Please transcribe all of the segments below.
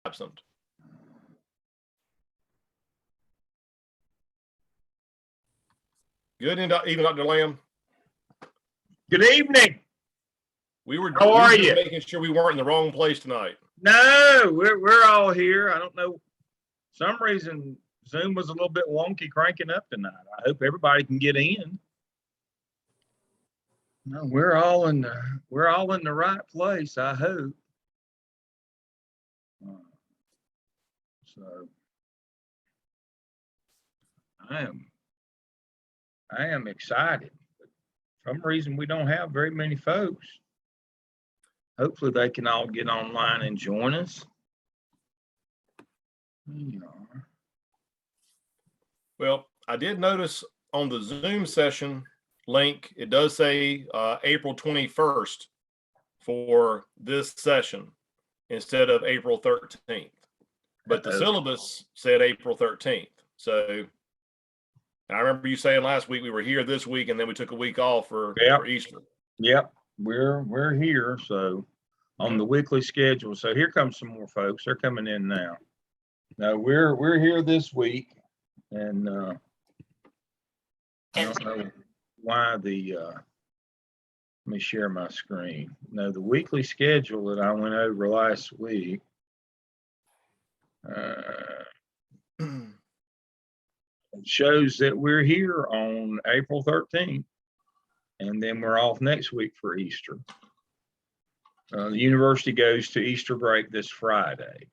absent. Good evening, Dr. Lamb. Good evening. How are just you? Making sure we weren't in the wrong place tonight. No, we're all here. I don't know. Some reason Zoom was a little bit wonky cranking up tonight. I hope everybody can get in. No, we're all in the right place, I hope. So I am excited. For some reason we don't have very many folks. Hopefully they can all get online and join us. Well, I did notice on the Zoom session link, it does say April 21st for this session instead of April 13th. But the syllabus said April 13th. So I remember you saying last week we were here this week and then we took a week off for Easter. Yep, we're here. So on the weekly schedule. So here comes some more folks. They're coming in now. No, we're here this week, and I don't know why let me share my screen. No, the weekly schedule that I went over last week shows that we're here on April 13th, and then we're off next week for Easter. The university goes to Easter break this Friday.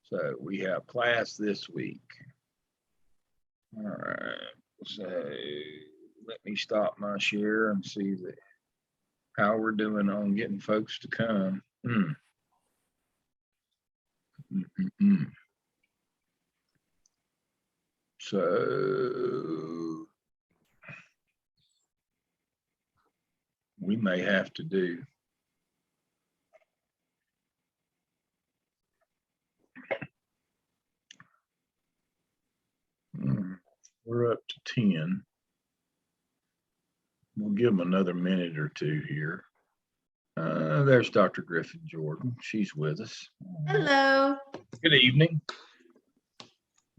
So we have class this week. All right, so let me stop my share and see how we're doing on getting folks to come. So we may have to do we're up to 10. We'll give them another minute or two here. There's Dr. Griffin Jordan. She's with us. Hello. Good evening.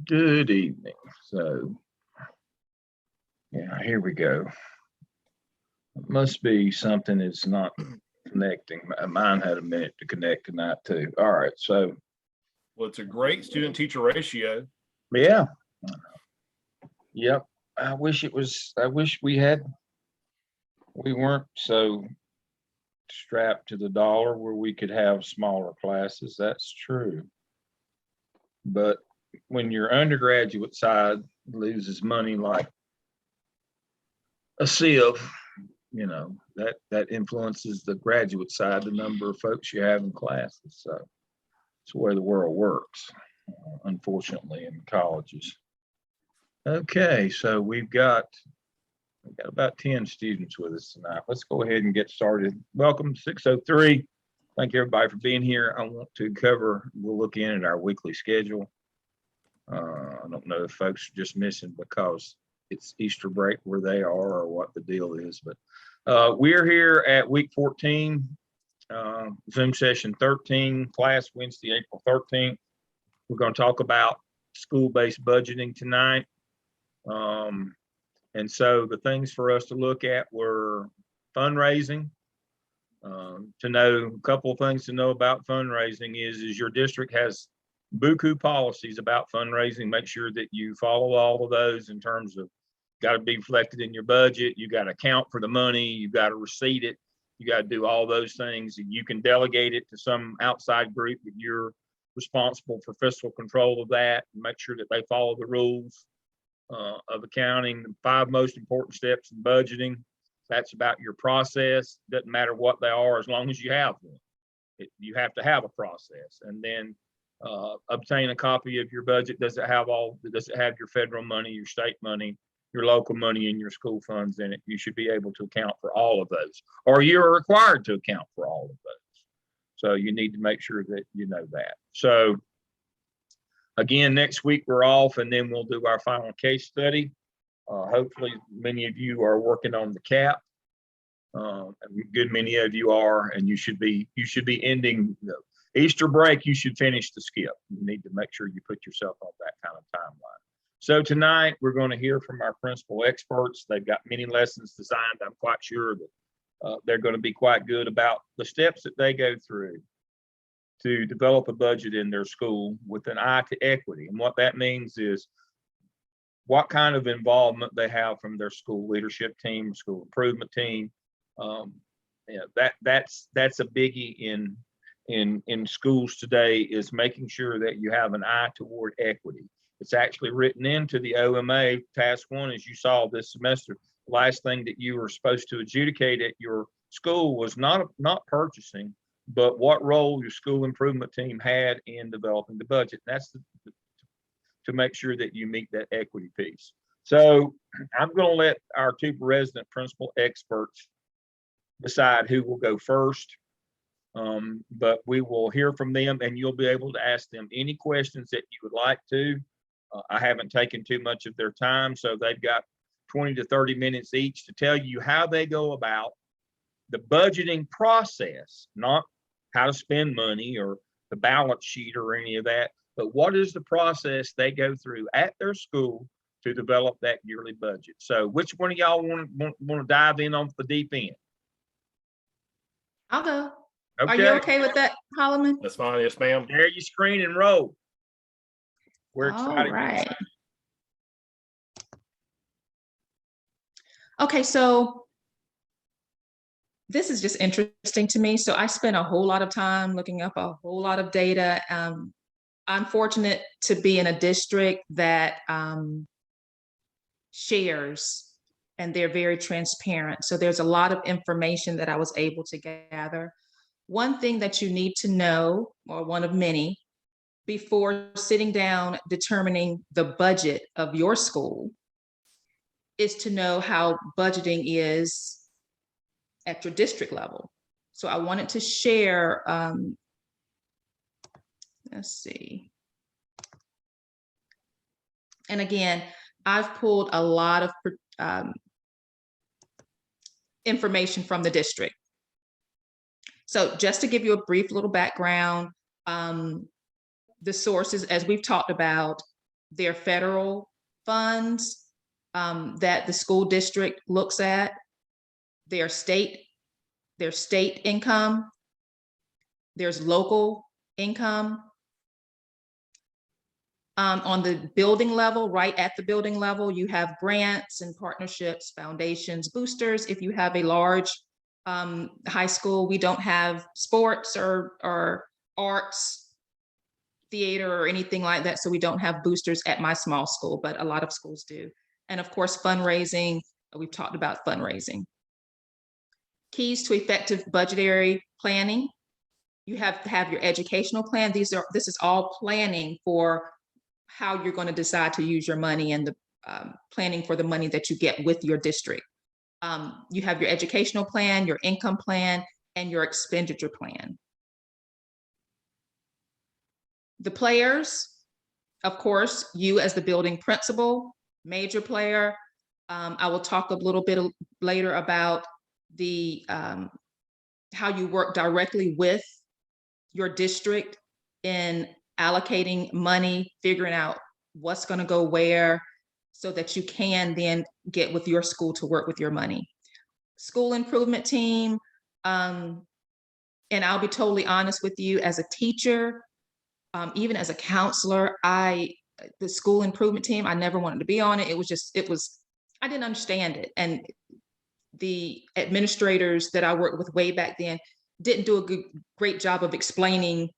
Good evening. So, yeah, here we go. It must be something that's not connecting. Mine had a minute to connect tonight too. All right. So, well, it's a great student-teacher ratio. Yeah. Yep. I wish we weren't so strapped to the dollar where we could have smaller classes. That's true. But when your undergraduate side loses money like a sieve, that influences the graduate side, the number of folks you have in classes. So it's the way the world works, unfortunately, in colleges. Okay, so we've got about 10 students with us tonight. Let's go ahead and get started. Welcome, 603. Thank everybody for being here. We'll look in at our weekly schedule. I don't know if folks are just missing because it's Easter break where they are or what the deal is, but we're here at week 14, Zoom session 13, class Wednesday, April 13th. We're going to talk about school-based budgeting tonight. And so the things for us to look at were fundraising. To know a couple of things to know about fundraising is your district has buku policies about fundraising. Make sure that you follow all of those in terms of got to be reflected in your budget. You got to account for the money. You got to receipt it. You got to do all those things. You can delegate it to some outside group, but you're responsible for fiscal control of that. Make sure that they follow the rules of accounting. The 5 most important steps in budgeting. That's about your process. Doesn't matter what they are as long as you have one. You have to have a process. And then obtain a copy of your budget. Does it have your federal money, your state money, your local money, and your school funds in it? You should be able to account for all of those, or you're required to account for all of those. So you need to make sure that you know that. So again, next week we're off, and then we'll do our final case study. Hopefully many of you are working on the CAP. A good many of you are, and you should be ending Easter break, you should finish the skip. You need to make sure you put yourself on that kind of timeline. So tonight we're going to hear from our principal experts. They've got many lessons designed. I'm quite sure that they're going to be quite good about the steps that they go through to develop a budget in their school with an eye to equity. And what that means is what kind of involvement they have from their school leadership team, school improvement team. That's a biggie in schools today, is making sure that you have an eye toward equity. It's actually written into the OMA task 1, as you saw this semester. The last thing that you were supposed to adjudicate at your school was not purchasing, but what role your school improvement team had in developing the budget. That's to make sure that you meet that equity piece. So I'm going to let our 2 resident principal experts decide who will go first. But we will hear from them, and you'll be able to ask them any questions that you would like to. I haven't taken too much of their time, so they've got 20 to 30 minutes each to tell you how they go about the budgeting process, not how to spend money or the balance sheet or any of that, but what is the process they go through at their school to develop that yearly budget. So which one of y'all want to dive in on the deep end? I'll go. Okay. Are you okay with that, Holloman? That's fine. Yes, ma'am. Share your screen and roll. We're excited. All right. Okay, so this is just interesting to me. So I spent a whole lot of time looking up a whole lot of data. I'm fortunate to be in a district that shares, and they're very transparent. So there's a lot of information that I was able to gather. One thing that you need to know, or one of many, before sitting down determining the budget of your school, is to know how budgeting is at your district level. So I wanted to share, let's see. And again, I've pulled a lot of information from the district. So just to give you a brief little background, the sources, as we've talked about, they're federal funds that the school district looks at, their state income, there's local income. On the building level, right at the building level, you have grants and partnerships, foundations, boosters. If you have a large high school, we don't have sports or arts, theater, or anything like that. So we don't have boosters at my small school, but a lot of schools do. And of course, fundraising, we've talked about fundraising. Keys to effective budgetary planning. You have to have your educational plan. This is all planning for how you're going to decide to use your money, and the planning for the money that you get with your district. You have your educational plan, your income plan, and your expenditure plan. The players, of course, you as the building principal, major player. I will talk a little bit later about the how you work directly with your district in allocating money, figuring out what's going to go where, so that you can then get with your school to work with your money. School improvement team, and I'll be totally honest with you, as a teacher, even as a counselor, the school improvement team, I never wanted to be on it. I didn't understand it. And the administrators that I worked with way back then didn't do a great job of explaining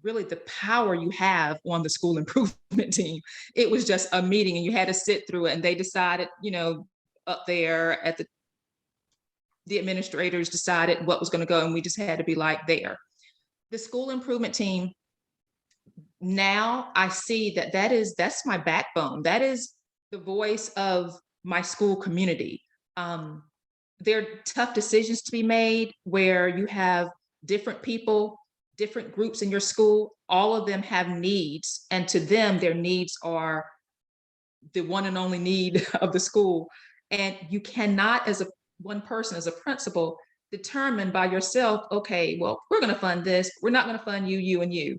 really the power you have on the school improvement team. It was just a meeting and you had to sit through it, and they decided, up there at the administrators decided what was going to go, and we just had to be like there. The school improvement team, now I see that's my backbone. That is the voice of my school community. There are tough decisions to be made where you have different people, different groups in your school. All of them have needs, and to them, their needs are the one and only need of the school. And you cannot, as one person, as a principal, determine by yourself, okay, well, we're going to fund this. We're not going to fund you, you, and you.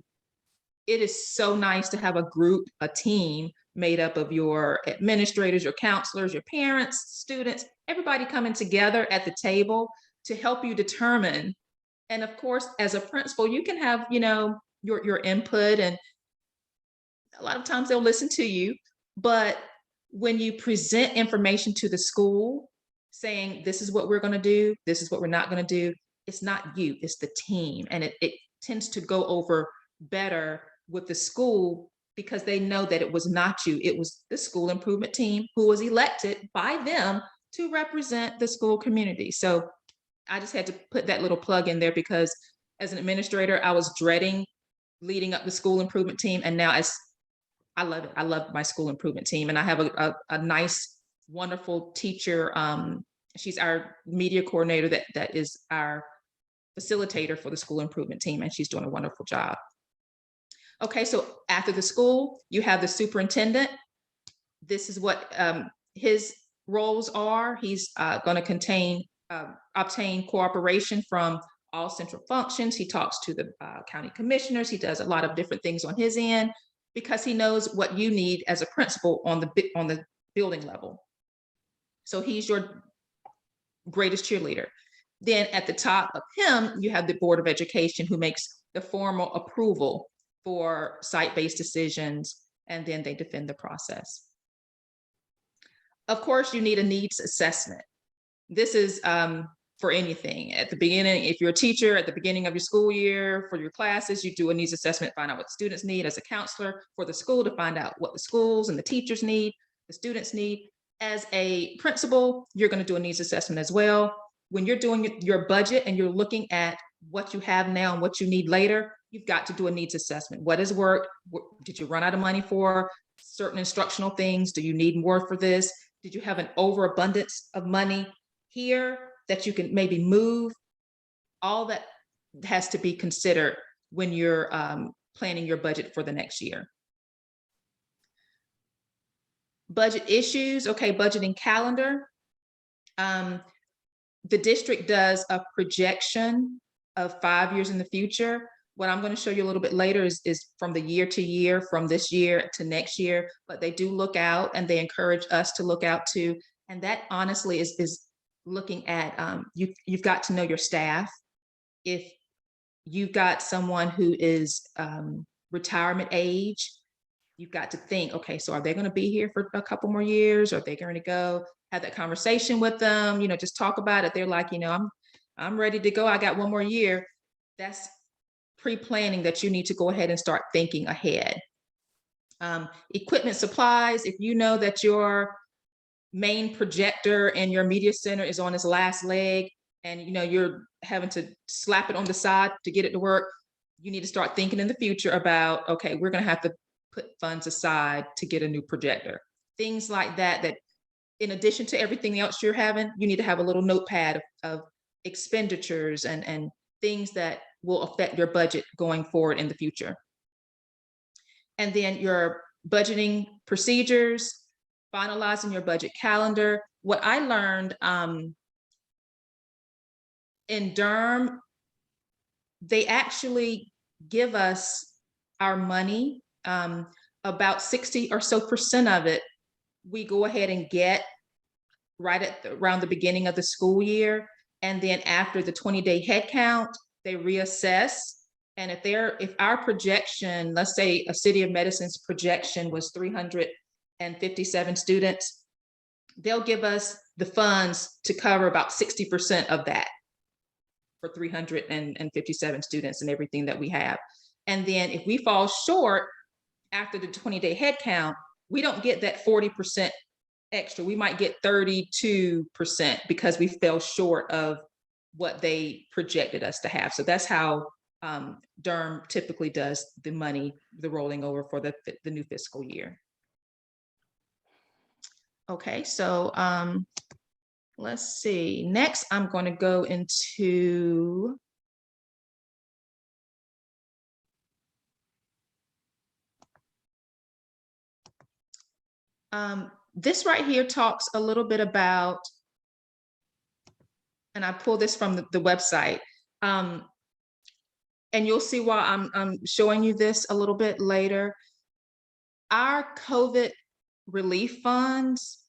It is so nice to have a group, a team made up of your administrators, your counselors, your parents, students, everybody coming together at the table to help you determine. And of course, as a principal, you can have, your input, and a lot of times they'll listen to you. But when you present information to the school saying, this is what we're going to do, this is what we're not going to do, it's not you, it's the team. And it tends to go over better with the school because they know that it was not you, it was the school improvement team who was elected by them to represent the school community. So I just had to put that little plug in there because as an administrator, I was dreading leading up the school improvement team. And now I love it. I love my school improvement team. And I have a nice, wonderful teacher. She's our media coordinator that is our facilitator for the school improvement team. And she's doing a wonderful job. Okay, so after the school, you have the superintendent. This is what his roles are. He's going to obtain cooperation from all central functions. He talks to the county commissioners. He does a lot of different things on his end because he knows what you need as a principal on the building level. So he's your greatest cheerleader. Then at the top of him, you have the Board of Education who makes the formal approval for site-based decisions, and then they defend the process. Of course, you need a needs assessment. This is for anything. At the beginning, if you're a teacher, at the beginning of your school year, for your classes, you do a needs assessment, find out what students need. As a counselor for the school, to find out what the schools and the teachers need, the students need. As a principal, you're going to do a needs assessment as well. When you're doing your budget and you're looking at what you have now and what you need later, you've got to do a needs assessment. What has worked? Did you run out of money for certain instructional things? Do you need more for this? Did you have an overabundance of money here that you can maybe move? All that has to be considered when you're planning your budget for the next year. Budget issues, okay, budgeting calendar. The district does a projection of 5 years in the future. What I'm going to show you a little bit later is from the year to year, from this year to next year, but they do look out and they encourage us to look out too. And that honestly is looking at, you've got to know your staff. If you've got someone who is retirement age, you've got to think, okay, so are they going to be here for a couple more years? Or are they going to go? Have that conversation with them, just talk about it. They're like, I'm ready to go. I got one more year. That's pre-planning that you need to go ahead and start thinking ahead. Equipment supplies, if you know that your main projector in your media center is on its last leg and you're having to slap it on the side to get it to work, you need to start thinking in the future about, okay, we're going to have to put funds aside to get a new projector. Things like that in addition to everything else you're having, you need to have a little notepad of expenditures and things that will affect your budget going forward in the future. And then your budgeting procedures, finalizing your budget calendar. What I learned in Durham, they actually give us our money, about 60% or so of it, we go ahead and get right around the beginning of the school year. And then after the 20-day head count, they reassess. And if our projection, let's say a City of Medicine's projection was 357 students, they'll give us the funds to cover about 60% of that for 357 students and everything that we have. And then if we fall short after the 20-day head count, we don't get that 40% extra. We might get 32% because we fell short of what they projected us to have. So that's how Durham typically does the rolling over for the new fiscal year. Okay, so let's see. Next, I'm going to go into this right here talks a little bit about and I pulled this from the website. And you'll see why I'm showing you this a little bit later. Our COVID relief funds,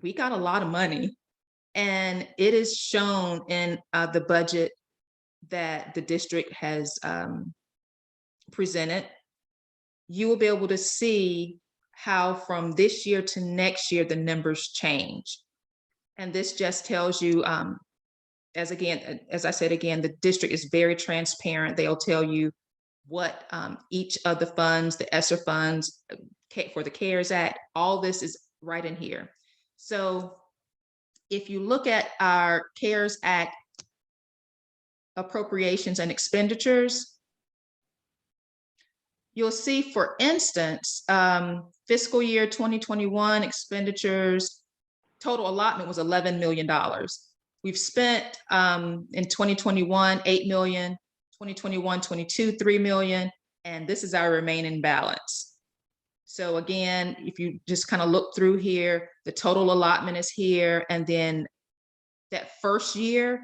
we got a lot of money, and it is shown in the budget that the district has presented. You will be able to see how from this year to next year the numbers change. And this just tells you, as I said again, the district is very transparent. They'll tell you what each of the funds, the ESSER funds for the CARES Act, all this is right in here. So if you look at our CARES Act appropriations and expenditures, you'll see, for instance, fiscal year 2021 expenditures, total allotment was $11 million. We've spent in 2021, 8 million, 2021, 22, 3 million, and this is our remaining balance. So again, if you just kind of look through here, the total allotment is here, and then that first year,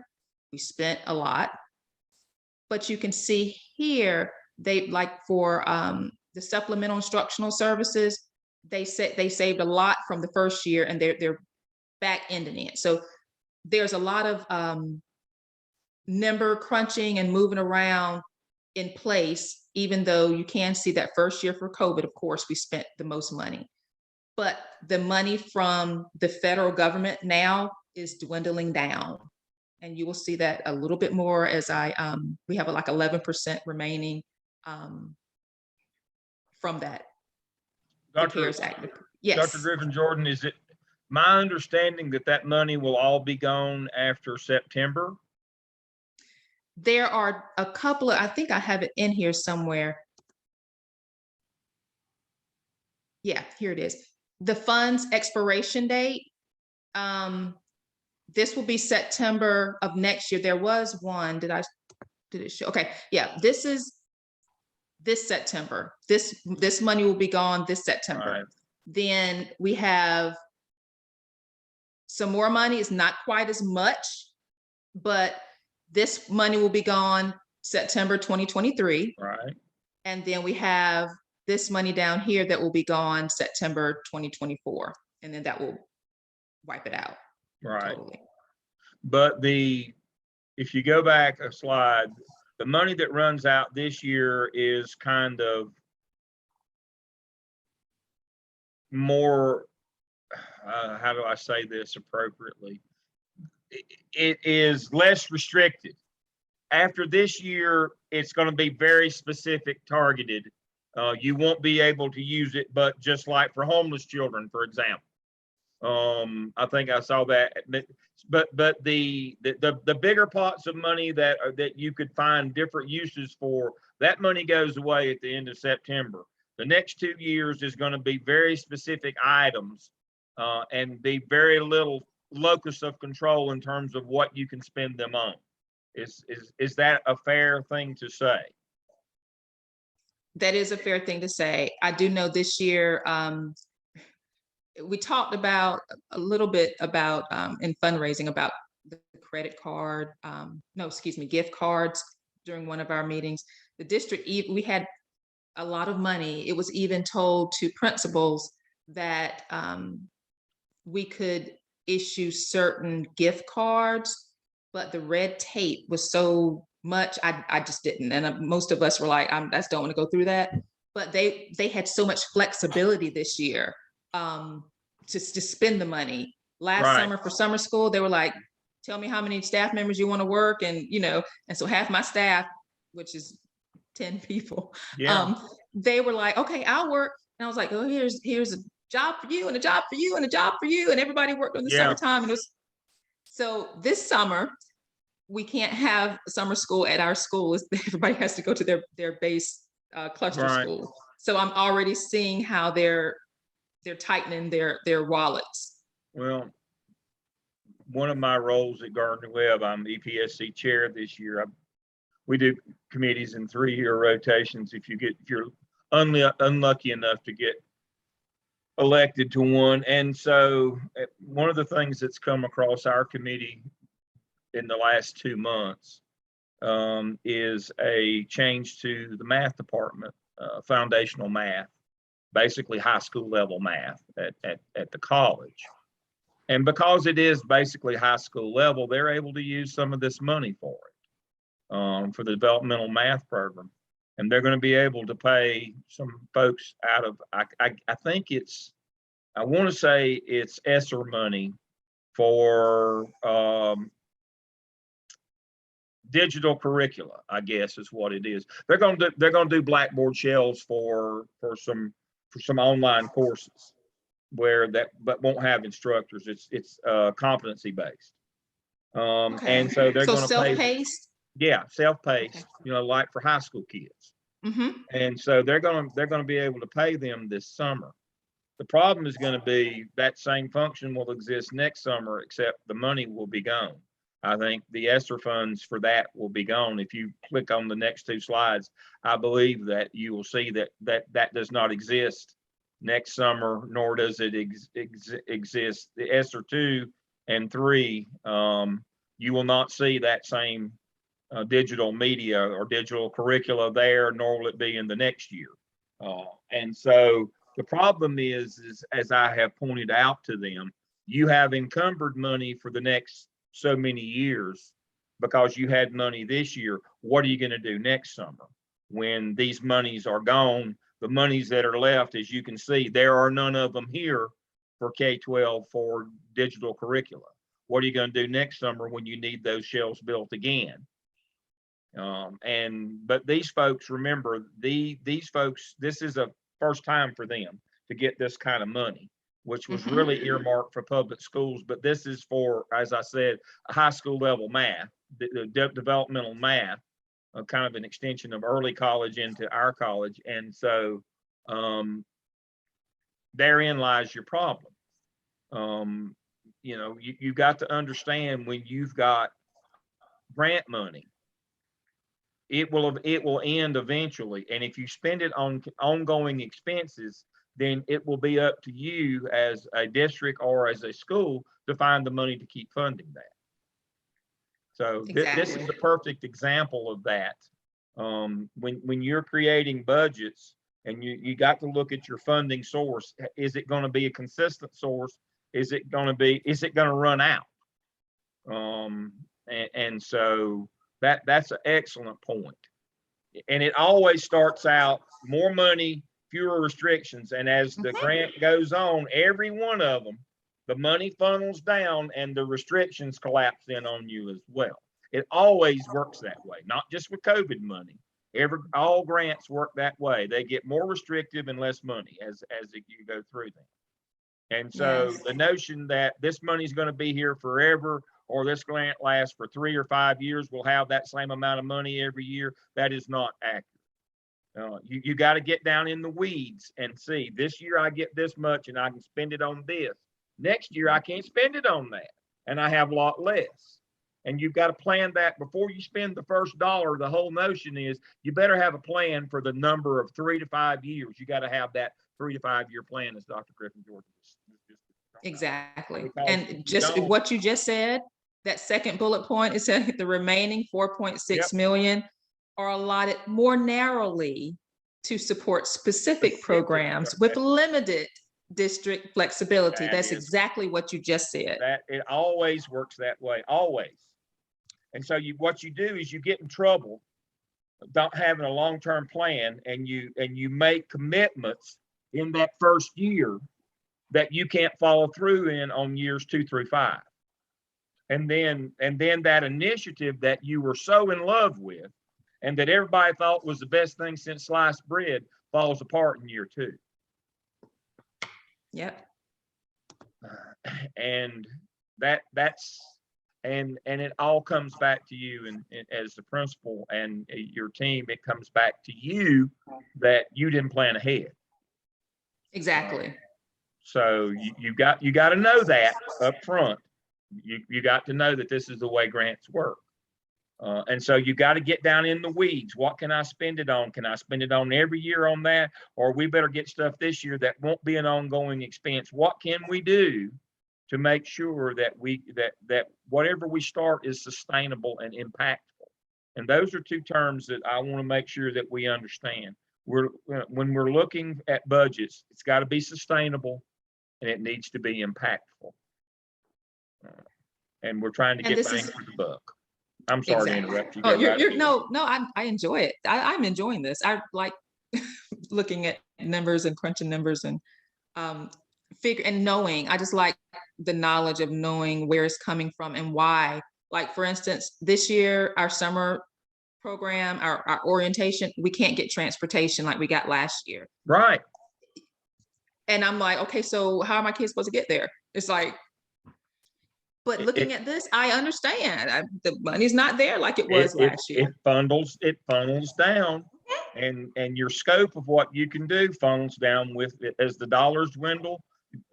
we spent a lot. But you can see here, they, like for the supplemental instructional services, they said they saved a lot from the first year, and they're back ending it. So there's a lot of number crunching and moving around in place, even though you can see that first year for COVID, of course, we spent the most money. But the money from the federal government now is dwindling down. And you will see that a little bit more as we have like 11% remaining from that. The CARES Act. Yes. Dr. Griffin-Jordan, is it my understanding that that money will all be gone after September? There are a couple of, I think I have it in here somewhere. Yeah, here it is. The fund's expiration date. This will be September of next year. There was one, did it show? Okay, yeah, this is this September. This money will be gone this September. Right. Then we have some more money. It's not quite as much, but this money will be gone September 2023. Right. And then we have this money down here that will be gone September 2024. And then that will wipe it out. Right. Totally. But if you go back a slide, the money that runs out this year is kind of more, how do I say this appropriately? It is less restricted. After this year, it's going to be very specific, targeted. You won't be able to use it, but just like for homeless children, for example. I think I saw that, but the bigger pots of money that you could find different uses for, that money goes away at the end of September. The next 2 years is going to be very specific items, and be very little locus of control in terms of what you can spend them on. Is that a fair thing to say? That is a fair thing to say. I do know this year, we talked about a little bit about in fundraising about the credit card, gift cards during one of our meetings. The district, we had a lot of money. It was even told to principals that we could issue certain gift cards, but the red tape was so much, I just didn't. And most of us were like, I just don't want to go through that. But they had so much flexibility this year to spend the money. Last summer for summer school, they were like, tell me how many staff members you want to work. And, and so half my staff, which is 10 people, they were like, okay, I'll work. And I was like, oh, here's a job for you and a job for you and a job for you. And everybody worked in the summertime. And so this summer, we can't have summer school at our school. Everybody has to go to their base cluster school. So I'm already seeing how they're tightening their wallets. Well, one of my roles at Gardner Webb, I'm EPSC chair this year. We do committees in 3-year rotations. If you're unlucky enough to get elected to one. And so one of the things that's come across our committee in the last 2 months is a change to the math department, foundational math, basically high school level math at the college. And because it is basically high school level, they're able to use some of this money for it, for the developmental math program. And they're going to be able to pay some folks out of, I think I want to say it's ESSER money for digital curricula, I guess is what it is. They're going to do Blackboard shells for some online courses but won't have instructors. It's competency based. Okay. And so they're So going to pay. self-paced? Yeah, self-paced, Okay. you know, like for high school kids. Mm-hmm. And so they're going to be able to pay them this summer. The problem is going to be that same function will exist next summer, except the money will be gone. I think the ESSER funds for that will be gone. If you click on the next 2 slides, I believe that you will see that does not exist next summer, nor does it exist. The ESSER 2 and 3, you will not see that same digital media or digital curricula there, nor will it be in the next year. And so the problem is as I have pointed out to them, you have encumbered money for the next so many years because you had money this year. What are you going to do next summer when these monies are gone? The monies that are left, as you can see, there are none of them here for K-12 for digital curricula. What are you going to do next summer when you need those shells built again? But these folks, remember, these folks, this is a first time for them to get this kind of money, which was really earmarked for public schools. But this is for, as I said, a high school level math, the developmental math, kind of an extension of early college into our college. And so therein lies your problem. You know, you've got to understand when you've got grant money, it will end eventually. And if you spend it on ongoing expenses, then it will be up to you as a district or as a school to find the money to keep funding that. So this is the perfect example of that. When you're creating budgets and you got to look at your funding source, is it going to be a consistent source? Is it going to run out? And so that's an excellent point. And it always starts out more money, fewer restrictions. And as the grant goes on, every one of them, the money funnels down and the restrictions collapse in on you as well. It always works that way, not just with COVID money. All grants work that way. They get more restrictive and less money as you go through them. And so the notion that this money is going to be here forever, or this grant lasts for 3 or 5 years, we'll have that same amount of money every year, that is not accurate. You got to get down in the weeds and see, this year I get this much and I can spend it on this. Next year I can't spend it on that and I have a lot less. And you've got to plan that before you spend the first dollar. The whole notion is you better have a plan for the number of 3 to 5 years. You got to have that 3 to 5 year plan, as Dr. Griffin George just Exactly. Because And just what you just said, that second bullet point, it said the remaining 4.6 million are allotted more narrowly to support specific programs with limited district flexibility. That's exactly what you just said. That it always works that way, always. And so what you do is you get in trouble not having a long-term plan, and you make commitments in that first year that you can't follow through on years 2 through 5. And then that initiative that you were so in love with and that everybody thought was the best thing since sliced bread falls apart in year 2. Yep. And it all comes back to you and as the principal and your team. It comes back to you that you didn't plan ahead. Exactly. So you got to know that up front. You got to know that this is the way grants work. And so you got to get down in the weeds. What can I spend it on? Can I spend it on every year on that? Or we better get stuff this year that won't be an ongoing expense. What can we do to make sure that that whatever we start is sustainable and impactful. And those are two terms that I want to make sure that we understand. When we're looking at budgets, it's got to be sustainable and it needs to be impactful. And we're trying to And get this bang is- for the buck. I'm sorry to interrupt you. Oh, Go right ahead. no, I enjoy it. I'm enjoying this. I like looking at numbers and crunching numbers and figure and knowing. I just like the knowledge of knowing where it's coming from and why. Like, for instance, this year, our summer program, our orientation, we can't get transportation like we got last year. Right. And I'm like, okay, so how are my kids supposed to get there? It's like, but looking at this, I understand. The money's not there like it was last year. It funnels down, and your scope of what you can do funnels down with it. As the dollars dwindle,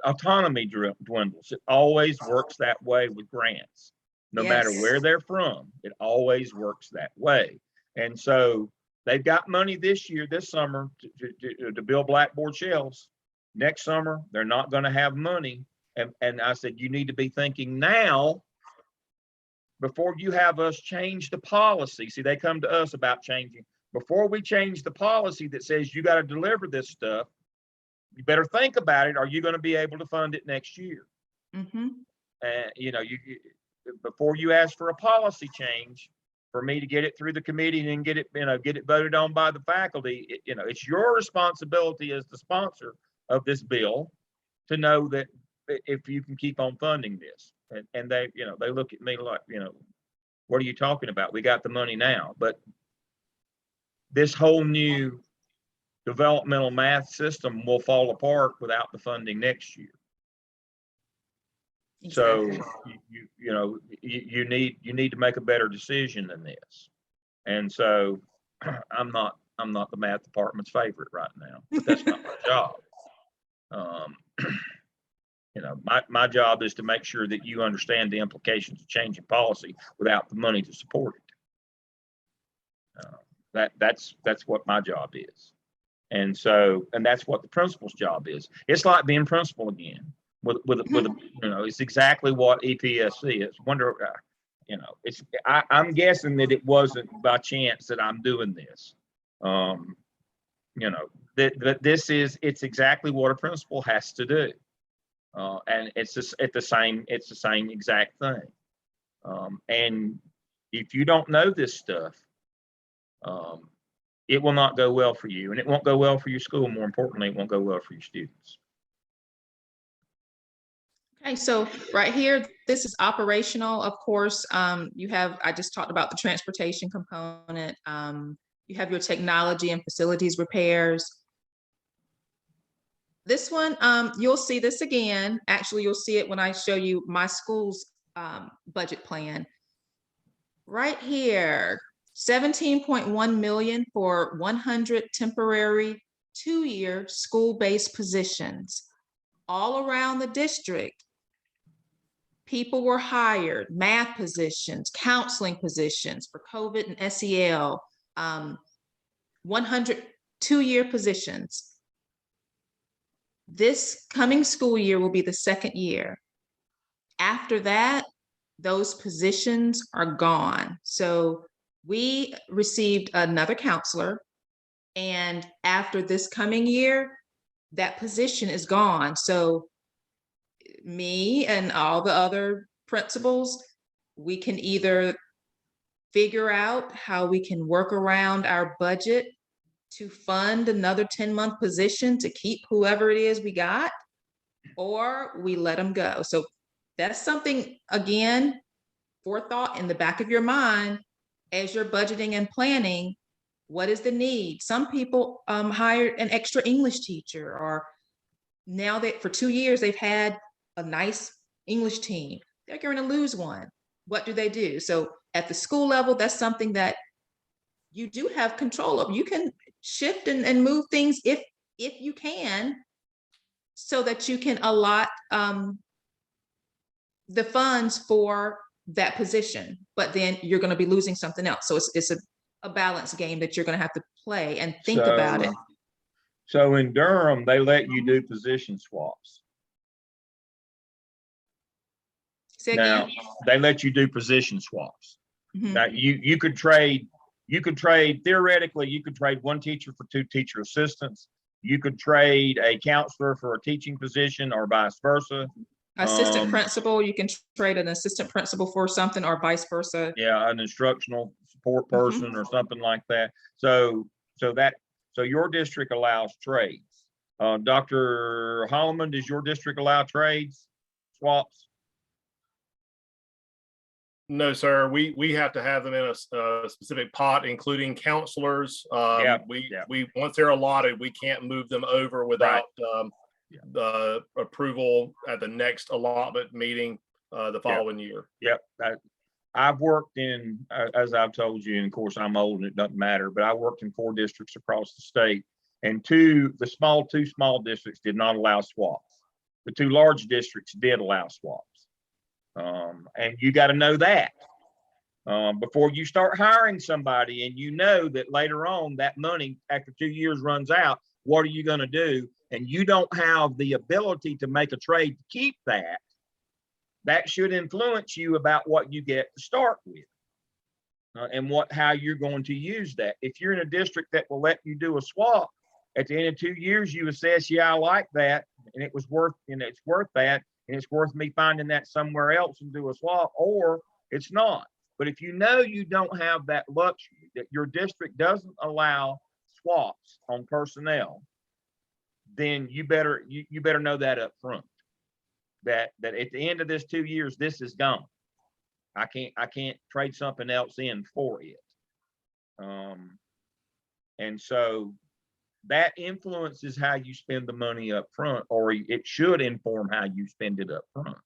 autonomy dwindles. It always works that way with grants. No matter Yes. where they're from, it always works that way. And so they've got money this summer to build blackboard shelves. Next summer, they're not going to have money. And I said, you need to be thinking now before you have us change the policy. See, they come to us about changing. Before we change the policy that says you got to deliver this stuff, you better think about it. Are you going to be able to fund it next year? Mm-hmm. You know, before you ask for a policy change, for me to get it through the committee and then get it voted on by the faculty, it's your responsibility as the sponsor of this bill to know that if you can keep on funding this. And they look at me like, what are you talking about? We got the money now. But this whole new developmental math system will fall apart without the funding next year. Exactly. So you need to make a better decision than this. And so I'm not the math department's favorite right now, but that's not my job. My job is to make sure that you understand the implications of changing policy without the money to support it. That's what my job is. And that's what the principal's job is. It's like being principal again with it's exactly what EPSC is. I'm guessing that it wasn't by chance that I'm doing this. It's exactly what a principal has to do. And it's the same exact thing. And if you don't know this stuff, it will not go well for you, and it won't go well for your school. More importantly, it won't go well for your students. Okay, so right here, this is operational. Of course, I just talked about the transportation component. You have your technology and facilities repairs. This one, you'll see this again. Actually, you'll see it when I show you my school's budget plan. Right here, 17.1 million for 100 temporary 2-year school-based positions all around the district. People were hired, math positions, counseling positions for COVID and SEL, 100 2-year positions. This coming school year will be the second year. After that, those positions are gone. So we received another counselor, and after this coming year, that position is gone. So me and all the other principals, we can either figure out how we can work around our budget to fund another 10-month position to keep whoever it is we got, or we let them go. So that's something, again, forethought in the back of your mind as you're budgeting and planning. What is the need? Some people hired an extra English teacher, or now that for 2 years they've had a nice English team. They're going to lose one. What do? So at the school level, that's something that you do have control of. You can shift and move things if you can, so that you can allot the funds for that position, but then you're going to be losing something else. So it's a balance game that you're going to have to play and think about it. So in Durham, they let you do position swaps. Say Now, again? they let you do position swaps. Mhm. Now, you could trade, theoretically, you could trade one teacher for two teacher assistants. You could trade a counselor for a teaching position or vice versa. Assistant Um, principal, you can trade an assistant principal for something or vice versa. Yeah, an instructional support Mhm. person or something like that. So your district allows trades. Dr. Holloman, does your district allow trades, swaps? No, sir. We have to have them in a specific pot, including counselors. Yeah, We once they're allotted, we can't move them over without Yeah. the approval at the next allotment meeting the following year. Yep. I've worked in, as I've told you, and of course I'm old and it doesn't matter, but I worked in 4 districts across the state, and two small districts did not allow swaps. The 2 large districts did allow swaps. And you got to know that before you start hiring somebody, and you know that later on that money after 2 years runs out, what are you going to do? And you don't have the ability to make a trade to keep that. That should influence you about what you get to start with. And how you're going to use that. If you're in a district that will let you do a swap, at the end of 2 years, you assess, yeah, I like that, and it's worth that, and it's worth me finding that somewhere else and do a swap, or it's not. But if you know you don't have that luxury, that your district doesn't allow swaps on personnel, then you better know that up front. That at the end of this 2 years, this is gone. I can't trade something else in for it. And so that influences how you spend the money up front, or it should inform how you spend it up front,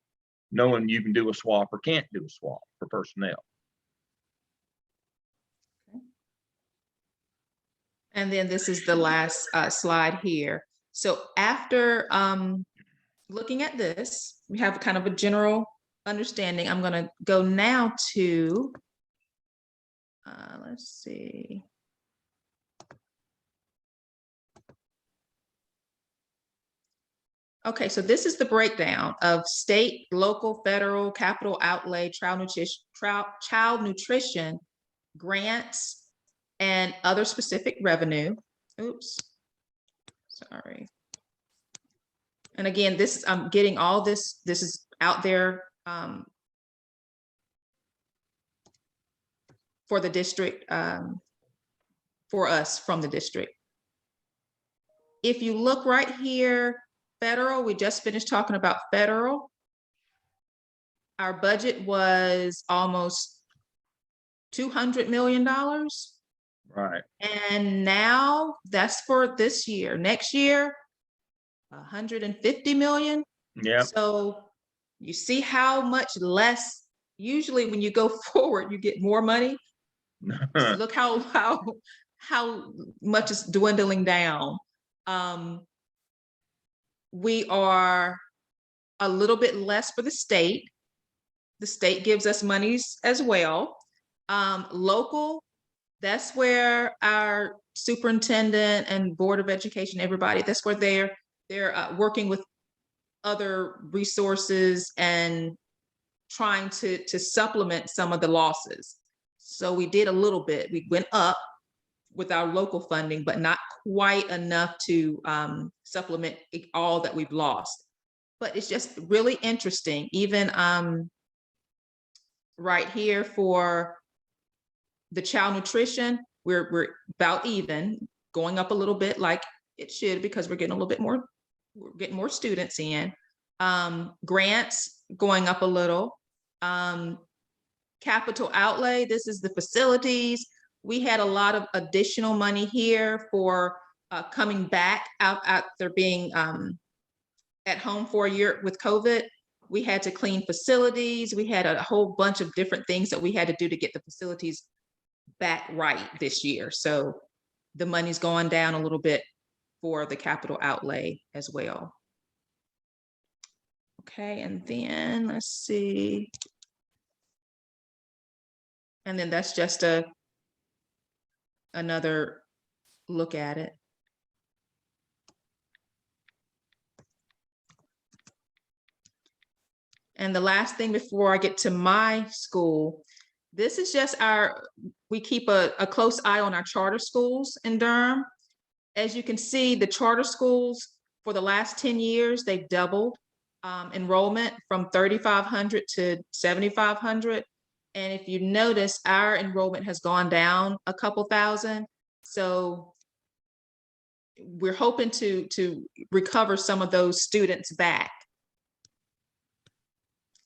knowing you can do a swap or can't do a swap for personnel. And then this is the last slide here. So after looking at this, we have kind of a general understanding. I'm going to go now to, let's see. Okay, so this is the breakdown of state, local, federal, capital outlay, child nutrition grants, and other specific revenue. Oops, sorry. And again, I'm getting all this is out there for the district, for us from the district. If you look right here, federal, we just finished talking about federal. Our budget was almost $200 million. Right. And now that's for this year. Next year, 150 million. Yeah. So you see how much less, usually when you go forward, you get more money. Look how much is dwindling down. We are a little bit less for the state. The state gives us monies as well. Local, that's where our superintendent and board of education, everybody, that's where they're working with other resources and trying to supplement some of the losses. So we did a little bit. We went up with our local funding, but not quite enough to supplement all that we've lost. But it's just really interesting. Even right here for the child nutrition, we're about even, going up a little bit like it should, because we're getting a little bit more, we're getting more students in. Grants going up a little. Capital outlay, this is the facilities. We had a lot of additional money here for coming back after being at home for a year with COVID. We had to clean facilities. We had a whole bunch of different things that we had to do to get the facilities back right this year. So the money's gone down a little bit for the capital outlay as well. Okay, and then let's see. And then that's just another look at it. And the last thing before I get to my school, this is just we keep a close eye on our charter schools in Durham. As you can see, the charter schools for the last 10 years, they've doubled enrollment from 3,500 to 7,500. And if you notice, our enrollment has gone down a couple thousand. So we're hoping to recover some of those students back.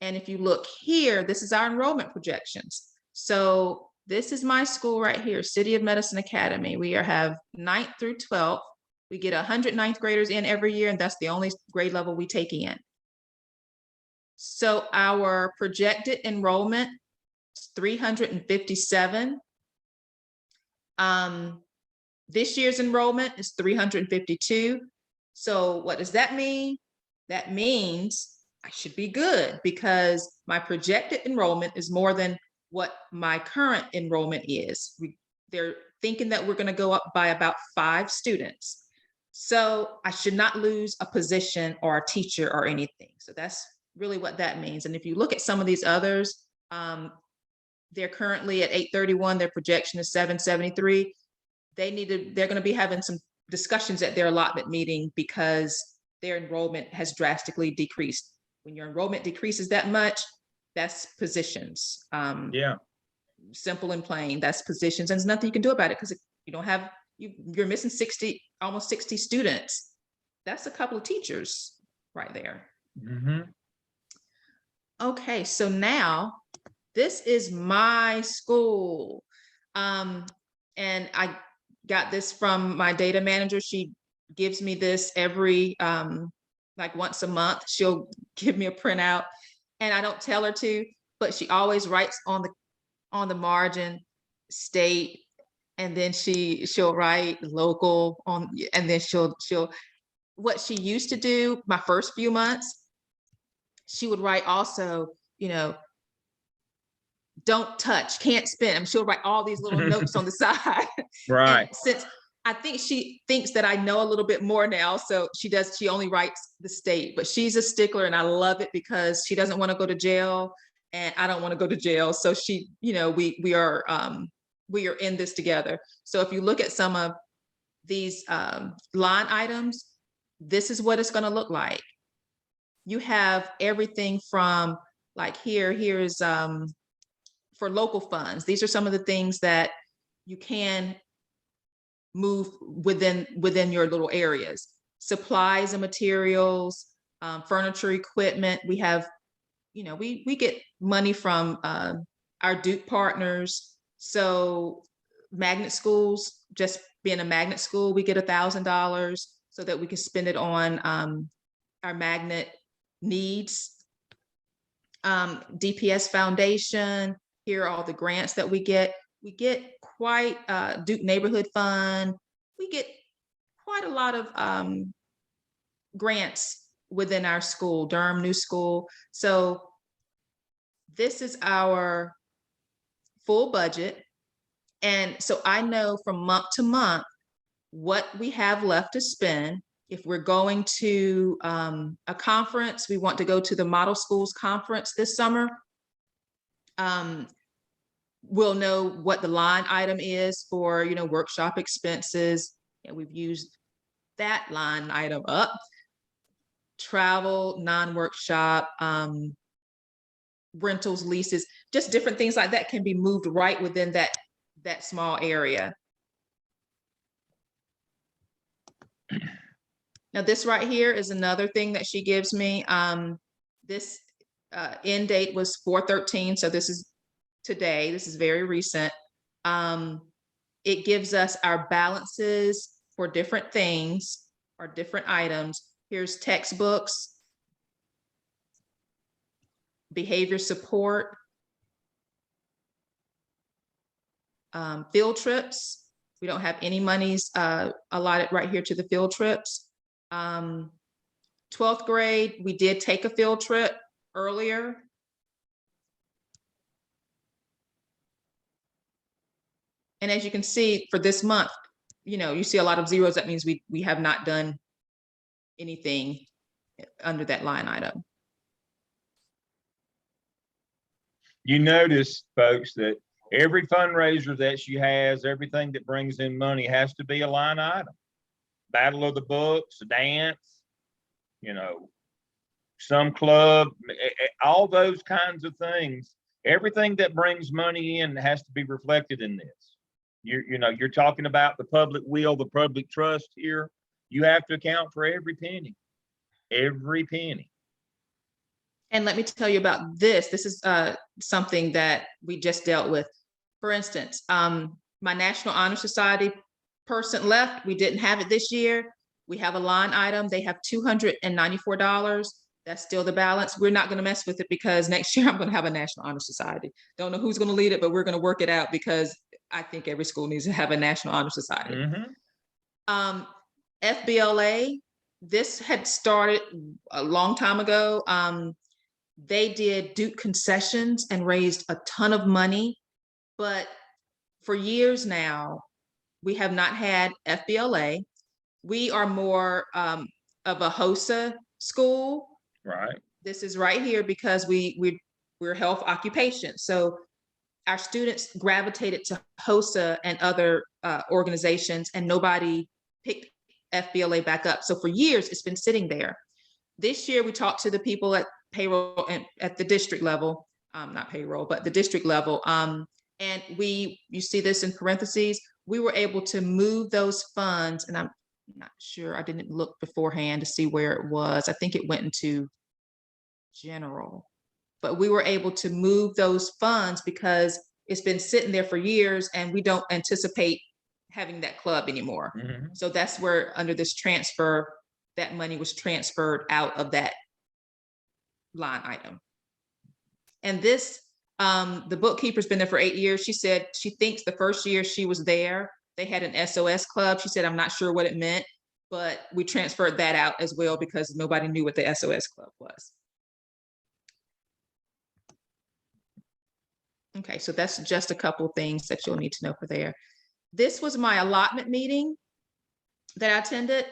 And if you look here, this is our enrollment projections. So this is my school right here, City of Medicine Academy. We have 9th through 12th. We get 100 ninth graders in every year, and that's the only grade level we take in. So our projected enrollment is 357. This year's enrollment is 352. So what does that mean? That means I should be good because my projected enrollment is more than what my current enrollment is. They're thinking that we're going to go up by about 5 students. So I should not lose a position or a teacher or anything. So that's really what that means. And if you look at some of these others, they're currently at 831. Their projection is 773. They're going to be having some discussions at their allotment meeting because their enrollment has drastically decreased. When your enrollment decreases that much, that's positions. Yeah. Simple and plain, that's positions, and there's nothing you can do about it because you don't have, you're missing 60, almost 60 students. That's a couple of teachers right there. Mm-hmm. Okay, so now this is my school. And I got this from my data manager. She gives me this every, like once a month, she'll give me a printout, and I don't tell her to, but she always writes on the margin state, and then she'll write local on, and then she'll what she used to do my first few months, she would write also, don't touch, can't spend. I mean, she'll write all these little notes on the side. Right. And since I think she thinks that I know a little bit more now, so she only writes the state, but she's a stickler, and I love it because she doesn't want to go to jail and I don't want to go to jail. So she, we are in this together. So if you look at some of these line items, this is what it's going to look like. You have everything from like here's for local funds. These are some of the things that you can move within your little areas. Supplies and materials, furniture, equipment. We have, we get money from our Duke partners. So magnet schools, just being a magnet school, we get $1,000 so that we can spend it on our magnet needs. DPS Foundation, here are all the grants that we get. We get quite Duke Neighborhood Fund. We get quite a lot of grants within our school, Durham New School. So this is our full budget. And so I know from month to month what we have left to spend. If we're going to a conference, we want to go to the Model Schools Conference this summer. We'll know what the line item is for, workshop expenses. And we've used that line item up. Travel, non-workshop, rentals, leases, just different things like that can be moved right within that small area. Now this right here is another thing that she gives me. This end date was 4/13, so this is today. This is very recent. It gives us our balances for different things or different items. Here's textbooks, behavior support, field trips. We don't have any monies allotted right here to the field trips. 12th grade, we did take a field trip earlier. And as you can see for this month, you see a lot of zeros. That means we have not done anything under that line item. You notice, folks, that every fundraiser that she has, everything that brings in money has to be a line item. Battle of the Books, a dance, you know, some club, all those kinds of things. Everything that brings money in has to be reflected in this. You're talking about the public will, the public trust here. You have to account for every penny, every penny. And let me tell you about this. This is something that we just dealt with. For instance, my National Honor Society person left. We didn't have it this year. We have a line item. They have $294. That's still the balance. We're not going to mess with it because next year I'm going to have a National Honor Society. Don't know who's going to lead it, but we're going to work it out because I think every school needs to have a National Honor Society. Mm-hmm. FBLA, this had started a long time ago. They did Duke concessions and raised a ton of money, but for years now, we have not had FBLA. We are more of a HOSA school. Right. This is right here because we're health occupation. So our students gravitated to HOSA and other organizations, and nobody picked FBLA back up. So for years, it's been sitting there. This year, we talked to the people at payroll and at the district level, not payroll, but the district level. And you see this in parentheses, we were able to move those funds, and I'm not sure, I didn't look beforehand to see where it was. I think it went into general, but we were able to move those funds because it's been sitting there for years and we don't anticipate having that club anymore. Mm-hmm. So that's where under this transfer, that money was transferred out of that line item. And this, the bookkeeper's been there for 8 years. She said she thinks the first year she was there, they had an SOS club. She said, I'm not sure what it meant, but we transferred that out as well because nobody knew what the SOS club was. Okay, so that's just a couple of things that you'll need to know for there. This was my allotment meeting that I attended.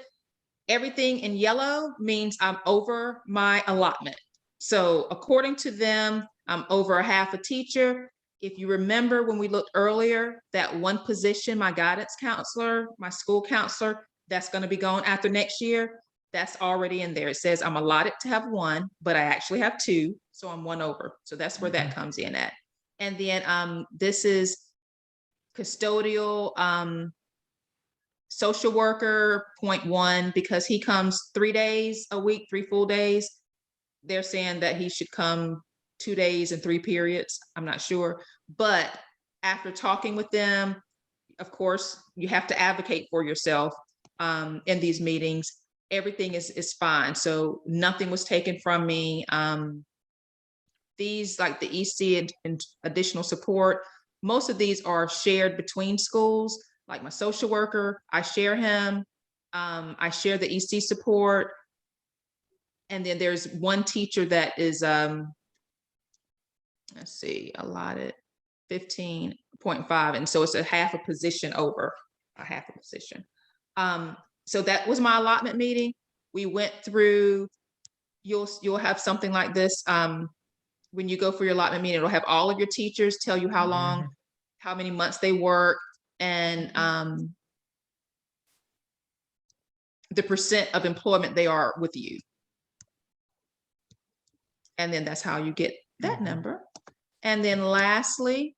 Everything in yellow means I'm over my allotment. So according to them, I'm over a half a teacher. If you remember when we looked earlier, that one position, my guidance counselor, my school counselor, that's going to be gone after next year. That's already in there. It says I'm allotted to have one, but I actually have two. So I'm one over. So that's where that comes in at. And then this is custodial social worker 0.1, because he comes 3 days a week, 3 full days. They're saying that he should come 2 days and 3 periods. I'm not sure. But after talking with them, of course, you have to advocate for yourself in these meetings. Everything is fine. So nothing was taken from me. These, like the EC and additional support, most of these are shared between schools. Like my social worker, I share him. I share the EC support. And then there's one teacher that is, let's see, allotted 15.5. And so it's a half a position over, a half a position. So that was my allotment meeting. We went through, you'll have something like this. When you go for your allotment meeting, it'll have all of your teachers tell you how long, how many months they work, and the percent of employment they are with you. And then that's how you get that number. And then lastly,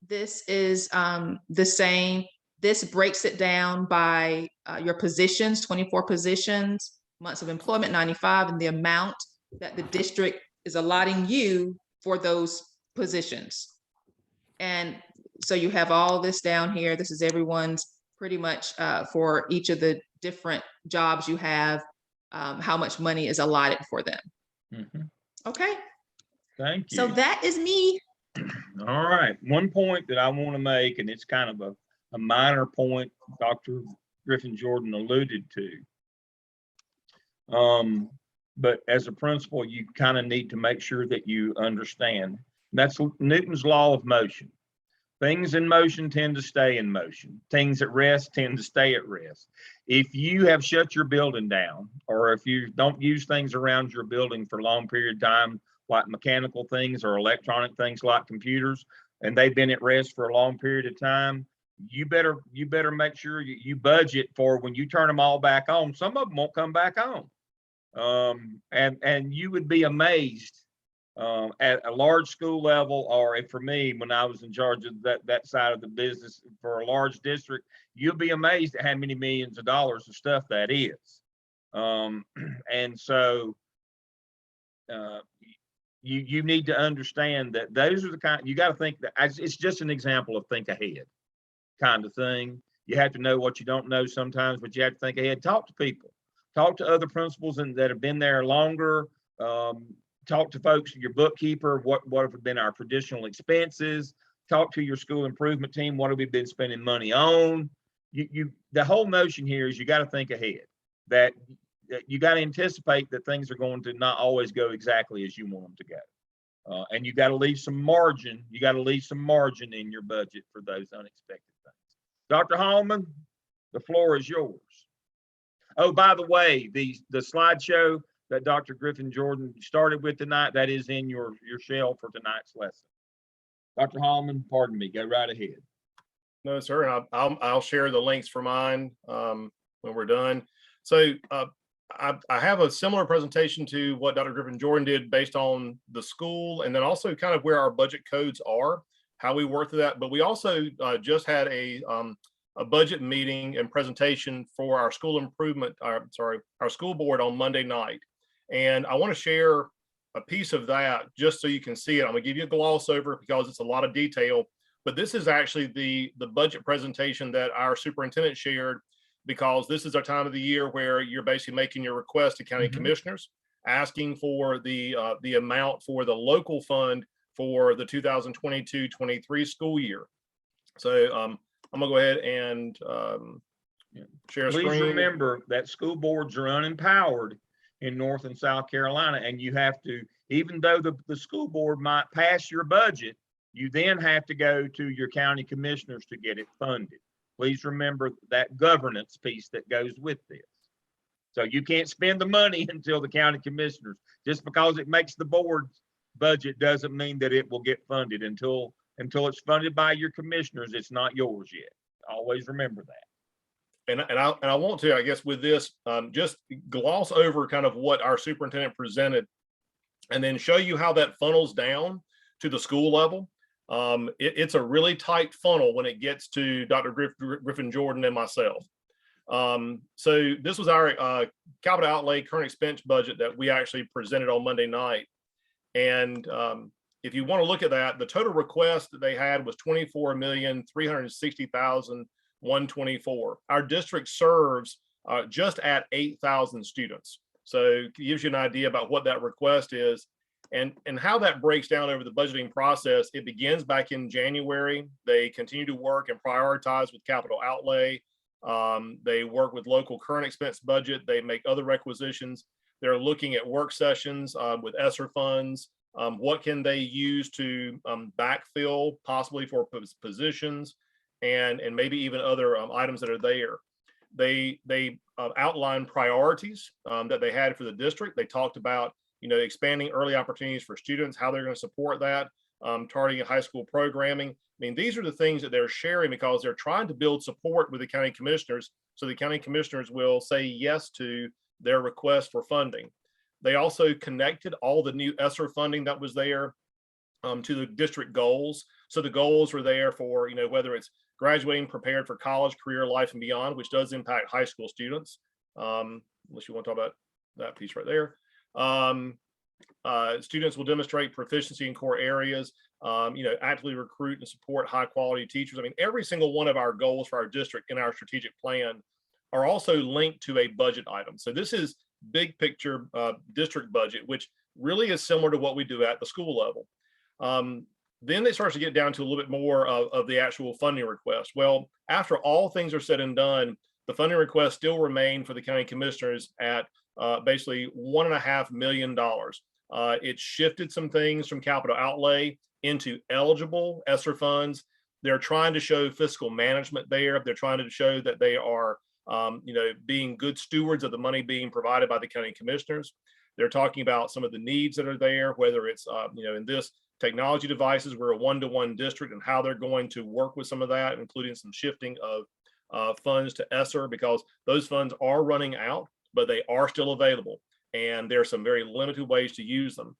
this is the same. This breaks it down by your positions, 24 positions, months of employment, 95, and the amount that the district is allotting you for those positions. And so you have all this down here. This is everyone's pretty much for each of the different jobs you have, how much money is allotted for them. Okay. Thank you. So that is me. All right. One point that I want to make, and it's kind of a minor point Dr. Griffin Jordan alluded to. But as a principal, you kind of need to make sure that you understand. That's Newton's law of motion. Things in motion tend to stay in motion. Things at rest tend to stay at rest. If you have shut your building down, or if you don't use things around your building for a long period of time, like mechanical things or electronic things like computers, and they've been at rest for a long period of time, you better make sure you budget for when you turn them all back on. Some of them won't come back on. And you would be amazed at a large school level, or for me, when I was in charge of that side of the business for a large district, you'll be amazed at how many millions of dollars of stuff that is. And so you need to understand that those are the kind, you got to think that it's just an example of think ahead kind of thing. You have to know what you don't know sometimes, but you have to think ahead. Talk to people, talk to other principals that have been there longer. Talk to folks, your bookkeeper, what have been our traditional expenses. Talk to your school improvement team. What have we been spending money on? The whole notion here is you got to think ahead, that you got to anticipate that things are going to not always go exactly as you want them to go. And you got to leave some margin. You got to leave some margin in your budget for those unexpected things. Dr. Hallman, the floor is yours. Oh, by the way, the slideshow that Dr. Griffin Jordan started with tonight, that is in your shell for tonight's lesson. Dr. Hallman, pardon me, go right ahead. No, sir. And I'll share the links for mine when we're done. So I have a similar presentation to what Dr. Griffin Jordan did based on the school, and then also kind of where our budget codes are, how we work through that. But we also just had a budget meeting and presentation for our school improvement, our school board on Monday night. And I want to share a piece of that just so you can see it. I'm gonna give you a gloss over it because it's a lot of detail, but this is actually the budget presentation that our superintendent shared, because this is our time of the year where you're basically making your request to county commissioners, asking for the amount for the local fund for the 2022-23 school year. So I'm gonna go ahead and share a screen. Please remember that school boards are unempowered in North and South Carolina, and you have to, even though the school board might pass your budget, you then have to go to your county commissioners to get it funded. Please remember that governance piece that goes with this. So you can't spend the money until the county commissioners. Just because it makes the board's budget doesn't mean that it will get funded. Until it's funded by your commissioners, it's not yours yet. Always remember that. And I want to, I guess, with this, just gloss over kind of what our superintendent presented, and then show you how that funnels down to the school level. It's a really tight funnel when it gets to Dr. Griffin Jordan and myself. So this was our capital outlay current expense budget that we actually presented on Monday night. And if you want to look at that, the total request that they had was $24,360,124. Our district serves just at 8,000 students. So it gives you an idea about what that request is and how that breaks down over the budgeting process. It begins back in January. They continue to work and prioritize with capital outlay. They work with local current expense budget. They make other requisitions. They're looking at work sessions with ESSER funds. What can they use to backfill possibly for positions, and maybe even other items that are there. They outlined priorities that they had for the district. They talked about, expanding early opportunities for students, how they're going to support that, targeting high school programming. I mean, these are the things that they're sharing because they're trying to build support with the county commissioners, so the county commissioners will say yes to their request for funding. They also connected all the new ESSER funding that was there to the district goals. So the goals were there for, whether it's graduating prepared for college, career, life, and beyond, which does impact high school students, unless you want to talk about that piece right there. Students will demonstrate proficiency in core areas, actively recruit and support high quality teachers. I mean, every single one of our goals for our district in our strategic plan are also linked to a budget item. So this is big picture district budget, which really is similar to what we do at the school level. Then it starts to get down to a little bit more of the actual funding request. Well, after all things are said and done, the funding request still remain for the county commissioners at basically $1.5 million. It shifted some things from capital outlay into eligible ESSER funds. They're trying to show fiscal management there. They're trying to show that they are being good stewards of the money being provided by the county commissioners. They're talking about some of the needs that are there, whether it's, in this technology devices, we're a one-to-one district, and how they're going to work with some of that, including some shifting of funds to ESSER, because those funds are running out, but they are still available. And there's some very limited ways to use them.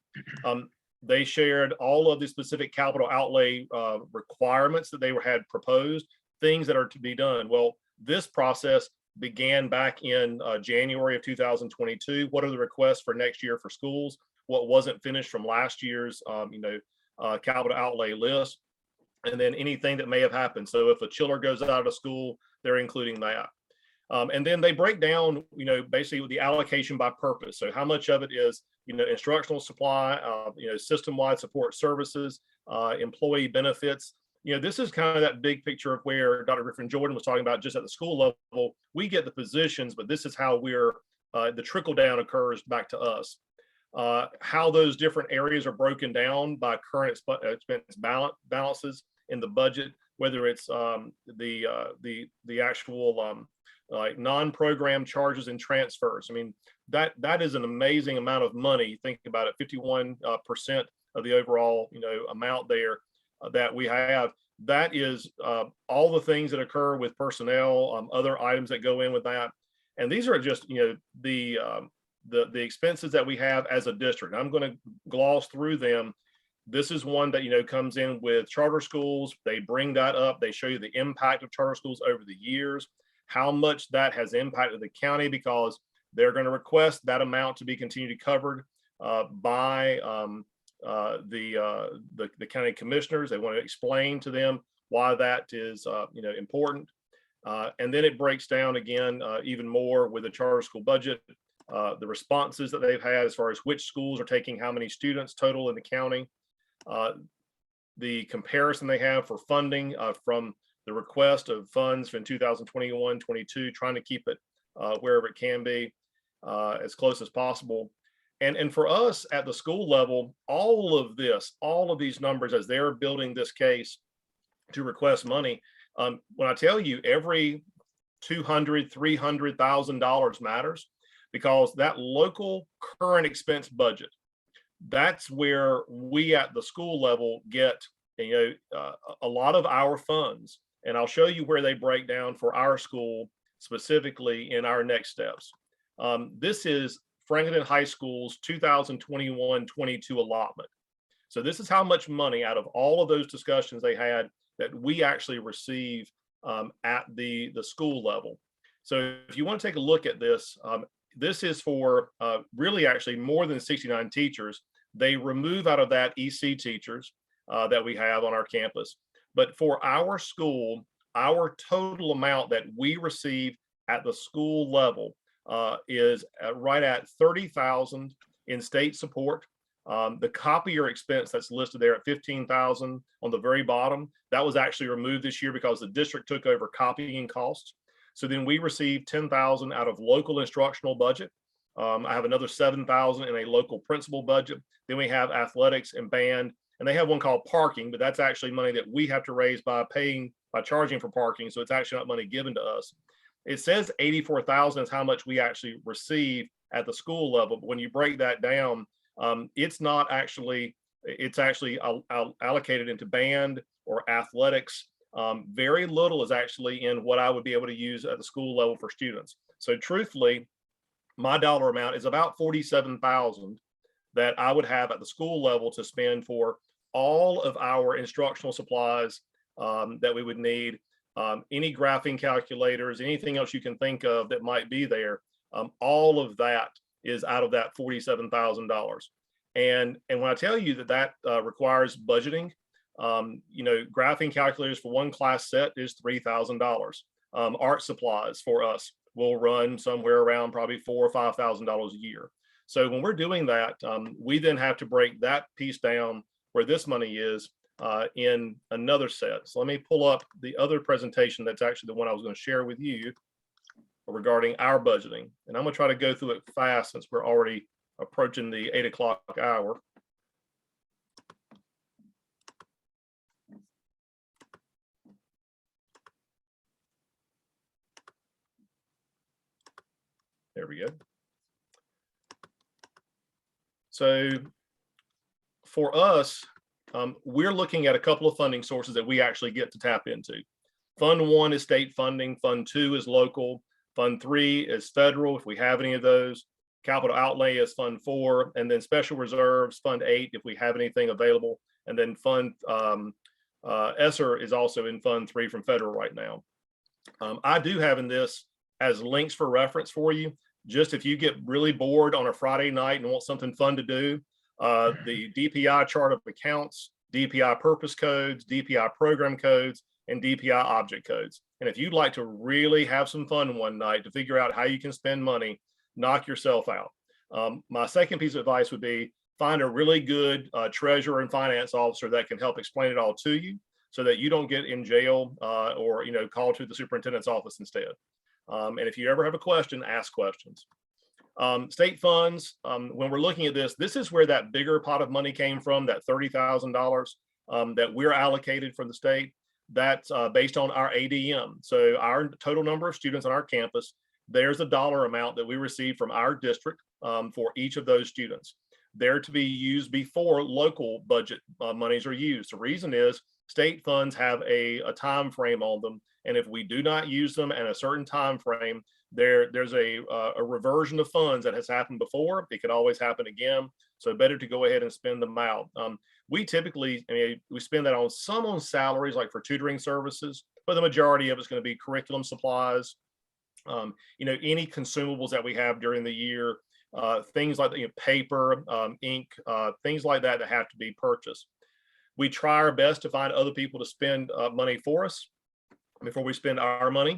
They shared all of the specific capital outlay requirements that they had proposed, things that are to be done. Well, this process began back in January of 2022. What are the requests for next year for schools? What wasn't finished from last year's, capital outlay list, and then anything that may have happened. So if a chiller goes out of school, they're including that. And then they break down, basically the allocation by purpose. So how much of it is, instructional supply, system-wide support services, employee benefits. This is kind of that big picture of where Dr. Griffin Jordan was talking about just at the school level. We get the positions, but this is how the trickle down occurs back to us. How those different areas are broken down by current expense balances in the budget, whether it's the actual like non-program charges and transfers. I mean, that is an amazing amount of money. Think about it, 51% of the overall amount there that we have. That is all the things that occur with personnel, other items that go in with that. And these are just the expenses that we have as a district. I'm going to gloss through them. This is one that comes in with charter schools. They bring that up. They show you the impact of charter schools over the years, how much that has impacted the county, because they're going to request that amount to be continued covered by the county commissioners. They want to explain to them why that is important. And then it breaks down again even more with the charter school budget, the responses that they've had as far as which schools are taking how many students total in the county, the comparison they have for funding from the request of funds from 2021-22, trying to keep it wherever it can be as close as possible. And for us at the school level, all of these numbers, as they're building this case to request money, when I tell you every $200,000, $300,000 matters, because that local current expense budget, that's where we at the school level get a lot of our funds. And I'll show you where they break down for our school specifically in our next steps. This is Franklin High School's 2021-22 allotment. So this is how much money out of all of those discussions they had that we actually receive at the school level. So if you want to take a look at this, this is for really actually more than 69 teachers. They remove out of that EC teachers that we have on our campus. But for our school, our total amount that we receive at the school level is right at $30,000 in state support. The copier expense that's listed there at $15,000 on the very bottom, that was actually removed this year because the district took over copying costs. So then we received $10,000 out of local instructional budget. I have another $7,000 in a local principal budget. Then we have athletics and band, and they have one called parking, but that's actually money that we have to raise by charging for parking. So it's actually not money given to us. It says 84,000 is how much we actually receive at the school level, but when you break that down, it's actually allocated into band or athletics. Very little is actually in what I would be able to use at the school level for students. So truthfully, my dollar amount is about 47,000 that I would have at the school level to spend for all of our instructional supplies that we would need, any graphing calculators, anything else you can think of that might be there. All of that is out of that $47,000. And when I tell you that requires budgeting, graphing calculators for one class set is $3,000. Art supplies for us will run somewhere around probably $4,000 or $5,000 a year. So when we're doing that, we then have to break that piece down where this money is in another set. So let me pull up the other presentation that's actually the one I was going to share with you regarding our budgeting. And I'm going to try to go through it fast since we're already approaching the 8 o'clock hour. There we go. So for us, we're looking at a couple of funding sources that we actually get to tap into. Fund 1 is state funding. Fund 2 is local. Fund 3 is federal, if we have any of those. Capital outlay is Fund 4, and then special reserves, Fund 8, if we have anything available. And then Fund ESSER is also in Fund 3 from federal right now. I do have in this as links for reference for you. Just if you get really bored on a Friday night and want something fun to do, the DPI chart of accounts, DPI purpose codes, DPI program codes, and DPI object codes. And if you'd like to really have some fun one night to figure out how you can spend money, knock yourself out. My second piece of advice would be find a really good treasurer and finance officer that can help explain it all to you so that you don't get in jail or call to the superintendent's office instead. And if you ever have a question, ask questions. State funds, when we're looking at this is where that bigger pot of money came from, that $30,000 that we're allocated from the state. That's based on our ADM. So our total number of students on our campus, there's a dollar amount that we receive from our district for each of those students. They're to be used before local budget monies are used. The reason is state funds have a time frame on them. And if we do not use them in a certain time frame, there's a reversion of funds that has happened before. It could always happen again. So better to go ahead and spend them out. We typically, we spend that on some on salaries, like for tutoring services, but the majority of it's going to be curriculum supplies, any consumables that we have during the year, things like paper, ink, things like that that have to be purchased. We try our best to find other people to spend money for us before we spend our money.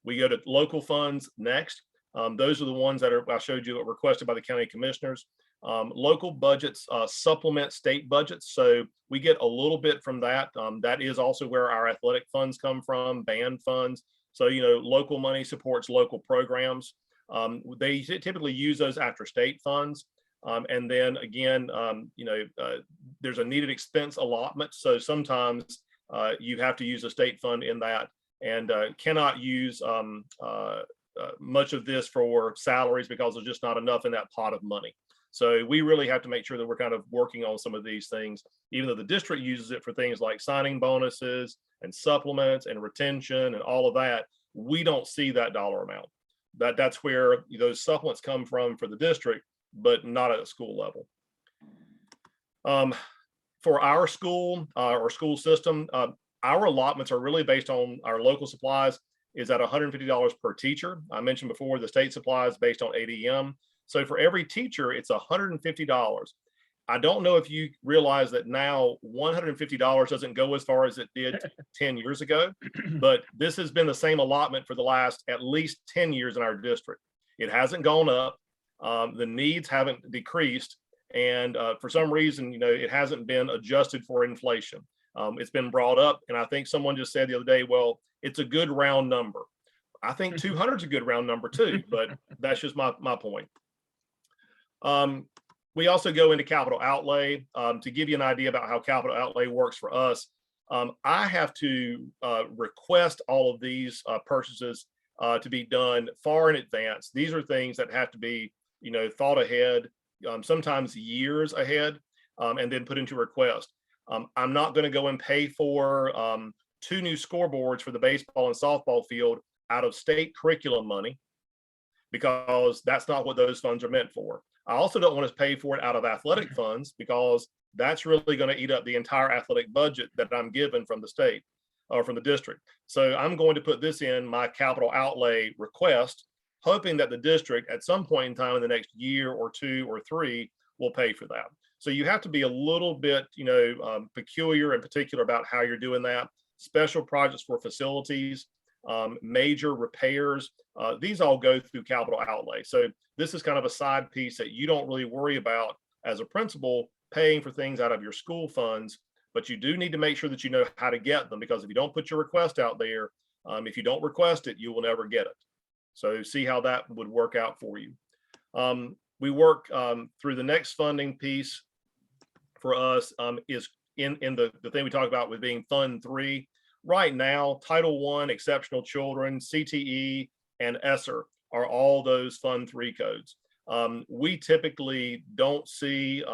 We go to local funds next. Those are the ones that I showed you, requested by the county commissioners. Local budgets supplement state budgets, so we get a little bit from that. That is also where our athletic funds come from, band funds. So local money supports local programs. They typically use those after state funds. And then again, there's a needed expense allotment. So sometimes you have to use a state fund in that, and cannot use much of this for salaries because there's just not enough in that pot of money. So we really have to make sure that we're kind of working on some of these things, even though the district uses it for things like signing bonuses and supplements and retention and all of that. We don't see that dollar amount. That's where those supplements come from for the district, but not at a school level. For our school or school system, our allotments are really based on our local supplies is at $150 per teacher. I mentioned before the state supplies based on ADM. So for every teacher, it's $150. I don't know if you realize that now $150 doesn't go as far as it did 10 years ago, but this has been the same allotment for the last at least 10 years in our district. It hasn't gone up. The needs haven't decreased. And for some reason, it hasn't been adjusted for inflation. It's been brought up. And I think someone just said the other day, well, it's a good round number. I think 200 is a good round number too, but that's just my point. We also go into capital outlay. To give you an idea about how capital outlay works for us, I have to request all of these purchases to be done far in advance. These are things that have to be, thought ahead, sometimes years ahead, and then put into request. I'm not going to go and pay for 2 new scoreboards for the baseball and softball field out of state curriculum money, because that's not what those funds are meant for. I also don't want to pay for it out of athletic funds, because that's really going to eat up the entire athletic budget that I'm given from the state or from the district. So I'm going to put this in my capital outlay request, hoping that the district at some point in time in the next year or 2 or 3 will pay for that. So you have to be a little bit, peculiar and particular about how you're doing that. Special projects for facilities, major repairs, these all go through capital outlay. So this is kind of a side piece that you don't really worry about as a principal, paying for things out of your school funds, but you do need to make sure that you know how to get them, because if you don't put your request out there, if you don't request it, you will never get it. So see how that would work out for you. We work through the next funding piece for us is in the thing we talked about with being Fund 3. Right now, Title I, Exceptional Children, CTE, and ESSER are all those Fund 3 codes. We typically don't see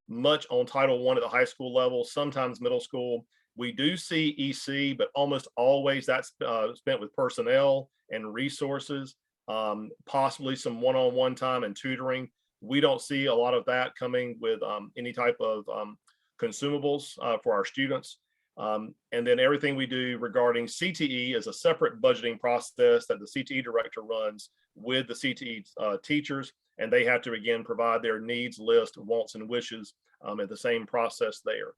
much on Title I at the high school level, sometimes middle school. We do see EC, but almost always that's spent with personnel and resources, possibly some one-on-one time and tutoring. We don't see a lot of that coming with any type of consumables for our students. And then everything we do regarding CTE is a separate budgeting process that the CTE director runs with the CTE teachers, and they have to again provide their needs list, wants and wishes at the same process there.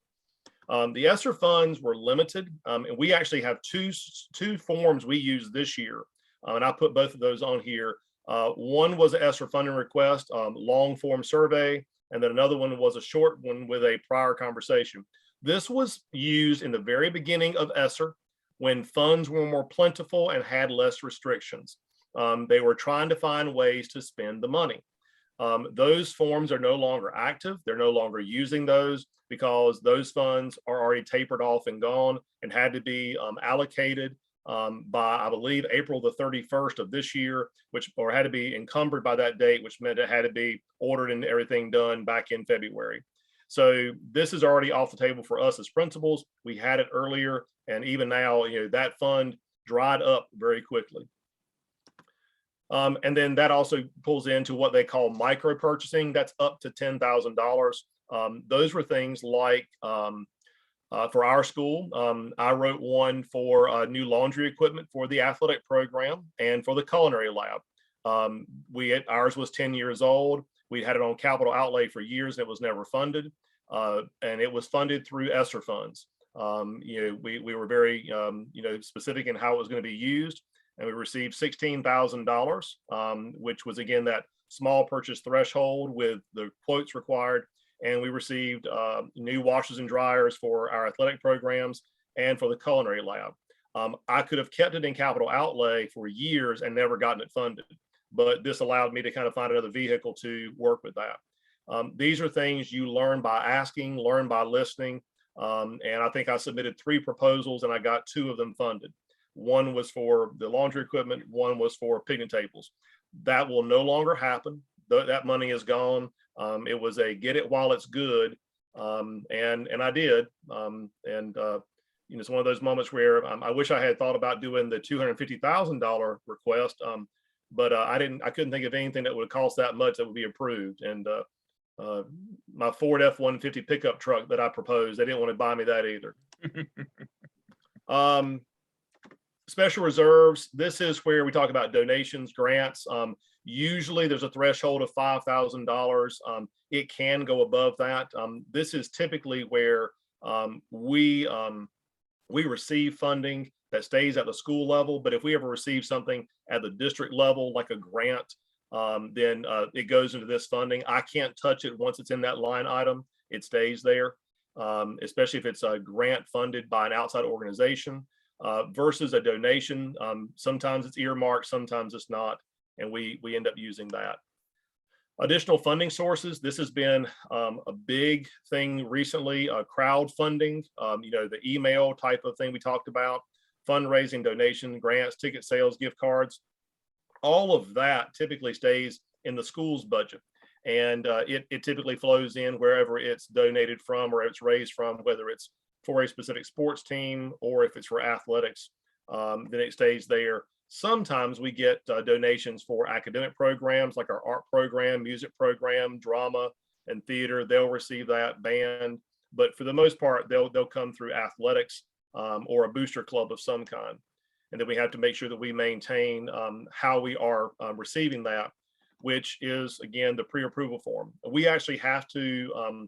The ESSER funds were limited, and we actually have two forms we use this year, and I put both of those on here. One was an ESSER funding request, long form survey, and then another one was a short one with a prior conversation. This was used in the very beginning of ESSER when funds were more plentiful and had less restrictions. They were trying to find ways to spend the money. Those forms are no longer active. They're no longer using those because those funds are already tapered off and gone and had to be allocated by, I believe, April the 31st of this year, or had to be encumbered by that date, which meant it had to be ordered and everything done back in February. So this is already off the table for us as principals. We had it earlier, and even now, that fund dried up very quickly. And then that also pulls into what they call micro purchasing. That's up to $10,000. Those were things like for our school, I wrote one for new laundry equipment for the athletic program and for the culinary lab. Ours was 10 years old. We had it on capital outlay for years and it was never funded. And it was funded through ESSER funds. We were very specific in how it was going to be used. And we received $16,000, which was again that small purchase threshold with the quotes required. And we received new washers and dryers for our athletic programs and for the culinary lab. I could have kept it in capital outlay for years and never gotten it funded, but this allowed me to kind of find another vehicle to work with that. These are things you learn by asking, learn by listening. And I think I submitted 3 proposals and I got 2 of them funded. One was for the laundry equipment, one was for picnic tables. That will no longer happen. That money is gone. It was a get it while it's good. And I did. It's one of those moments where I wish I had thought about doing the $250,000 request. But I couldn't think of anything that would cost that much that would be approved. And my Ford F-150 pickup truck that I proposed, they didn't want to buy me that either. Special reserves, this is where we talk about donations, grants. Usually there's a threshold of $5,000. It can go above that. This is typically where we receive funding that stays at the school level, but if we ever receive something at the district level, like a grant, then it goes into this funding. I can't touch it once it's in that line item. It stays there, especially if it's a grant funded by an outside organization. Versus a donation. Sometimes it's earmarked, sometimes it's not, and we end up using that. Additional funding sources. This has been a big thing recently. Crowdfunding, the email type of thing we talked about, fundraising, donation, grants, ticket sales, gift cards. All of that typically stays in the school's budget, and it typically flows in wherever it's donated from or it's raised from, whether it's for a specific sports team or if it's for athletics, then it stays there. Sometimes we get donations for academic programs like our art program, music program, drama and theater. They'll receive that, band, but for the most part, they'll come through athletics or a booster club of some kind. And then we have to make sure that we maintain how we are receiving that, which is again the pre-approval form. We actually have to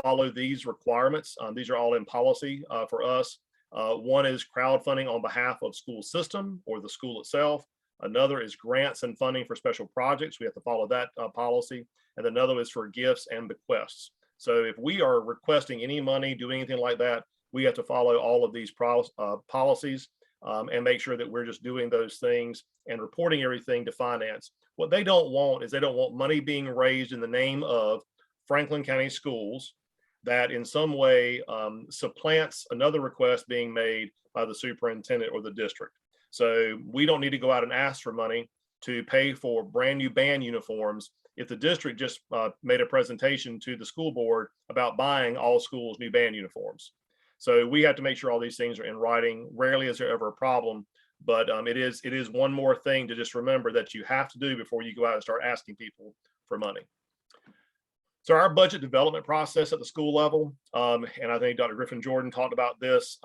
follow these requirements. These are all in policy for us. One is crowdfunding on behalf of school system or the school itself. Another is grants and funding for special projects. We have to follow that policy. And another is for gifts and bequests. So if we are requesting any money, do anything like that, we have to follow all of these policies and make sure that we're just doing those things and reporting everything to finance. What they don't want is they don't want money being raised in the name of Franklin County Schools that in some way supplants another request being made by the superintendent or the district. So we don't need to go out and ask for money. to pay for brand new band uniforms if the district just made a presentation to the school board about buying all schools new band uniforms. So we have to make sure all these things are in writing. Rarely is there ever a problem, but it is one more thing to just remember that you have to do before you go out and start asking people for money. So our budget development process at the school level, and I think Dr. Griffin Jordan talked about this,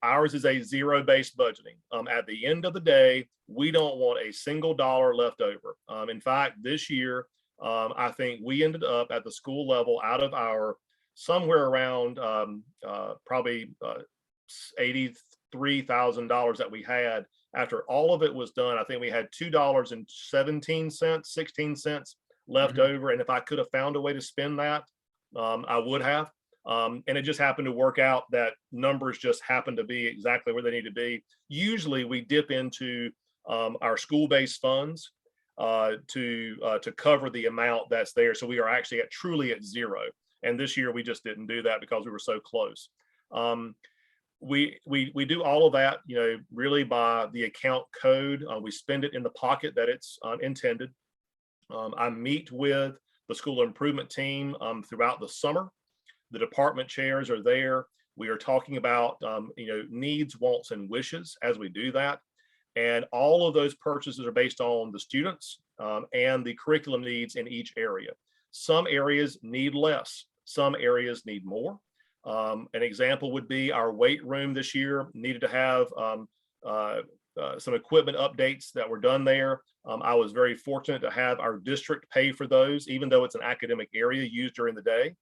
ours is a zero-based budgeting. At the end of the day, we don't want a single dollar left over. In fact, this year, I think we ended up at the school level out of our somewhere around probably $83,000 that we had. After all of it was done, I think we had $2.17, 16 cents left over. And if I could have found a way to spend that, I would have. And it just happened to work out that numbers just happened to be exactly where they need to be. Usually we dip into our school-based funds to cover the amount that's there. So we are actually truly at zero. And this year we just didn't do that because we were so close. We do all of that, really by the account code. We spend it in the pocket that it's intended. I meet with the school improvement team throughout the summer. The department chairs are there. We are talking about needs, wants, and wishes as we do that. And all of those purchases are based on the students and the curriculum needs in each area. Some areas need less, some areas need more. An example would be our weight room this year needed to have some equipment updates that were done there. I was very fortunate to have our district pay for those, even though it's an academic area used during the day.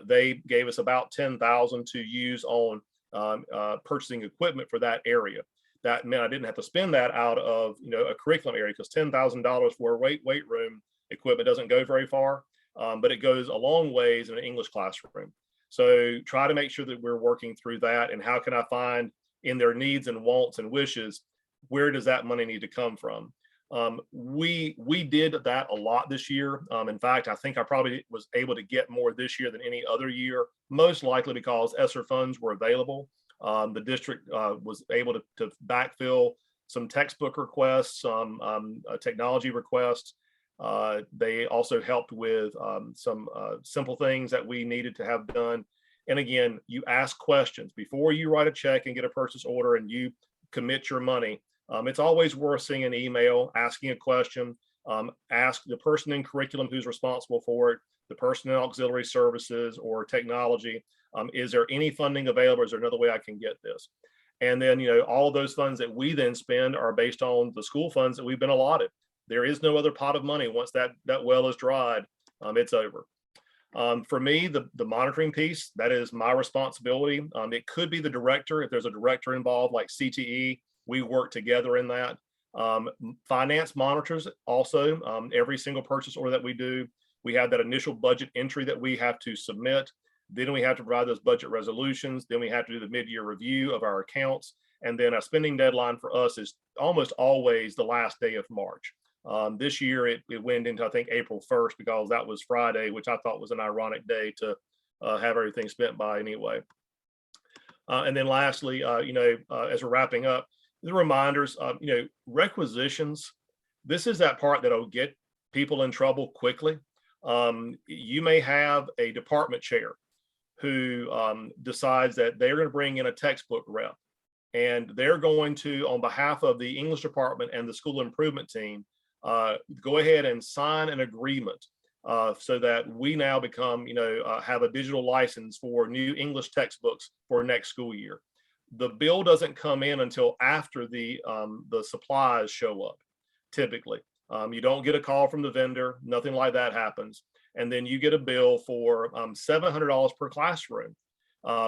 They gave us about $10,000 to use on purchasing equipment for that area. That meant I didn't have to spend that out of a curriculum area, because $10,000 for a weight room equipment doesn't go very far, but it goes a long ways in an English classroom. So try to make sure that we're working through that, and how can I find in their needs and wants and wishes, where does that money need to come from? We did that a lot this year. In fact, I think I probably was able to get more this year than any other year, most likely because ESSER funds were available. The district was able to backfill some textbook requests, some technology requests. They also helped with some simple things that we needed to have done. And again, you ask questions before you write a check and get a purchase order and you commit your money. It's always worth seeing an email, asking a question, ask the person in curriculum who's responsible for it, the person in auxiliary services or technology. Is there any funding available? Is there another way I can get this? And then, all of those funds that we then spend are based on the school funds that we've been allotted. There is no other pot of money. Once that well is dried, it's over. For me, the monitoring piece, that is my responsibility. It could be the director. If there's a director involved, like CTE, we work together in that. Finance monitors also, every single purchase order that we do, we have that initial budget entry that we have to submit. Then we have to provide those budget resolutions. Then we have to do the mid-year review of our accounts. And then a spending deadline for us is almost always the last day of March. This year it went into, I think, April 1st, because that was Friday, which I thought was an ironic day to have everything spent by anyway. And then lastly, as we're wrapping up, the reminders, requisitions. This is that part that'll get people in trouble quickly. You may have a department chair who decides that they're going to bring in a textbook rep, and they're going to, on behalf of the English department and the school improvement team, go ahead and sign an agreement so that we now become, have a digital license for new English textbooks for next school year. The bill doesn't come in until after the supplies show up, typically. You don't get a call from the vendor, nothing like that happens. And then you get a bill for $700 per classroom,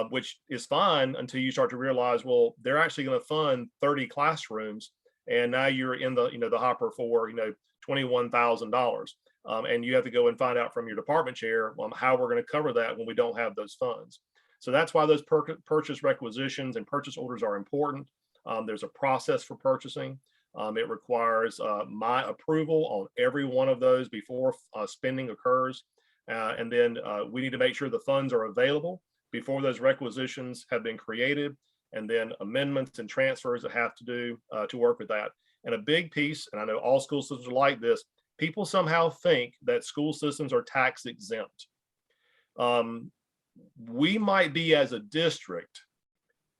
which is fine until you start to realize, well, they're actually going to fund 30 classrooms. And now you're in the, the hopper for, $21,000. And you have to go and find out from your department chair how we're going to cover that when we don't have those funds. So that's why those purchase requisitions and purchase orders are important. There's a process for purchasing. It requires my approval on every one of those before spending occurs. And then we need to make sure the funds are available before those requisitions have been created, and then amendments and transfers that have to do to work with that. And a big piece, and I know all school systems are like this, people somehow think that school systems are tax exempt. We might be, as a district,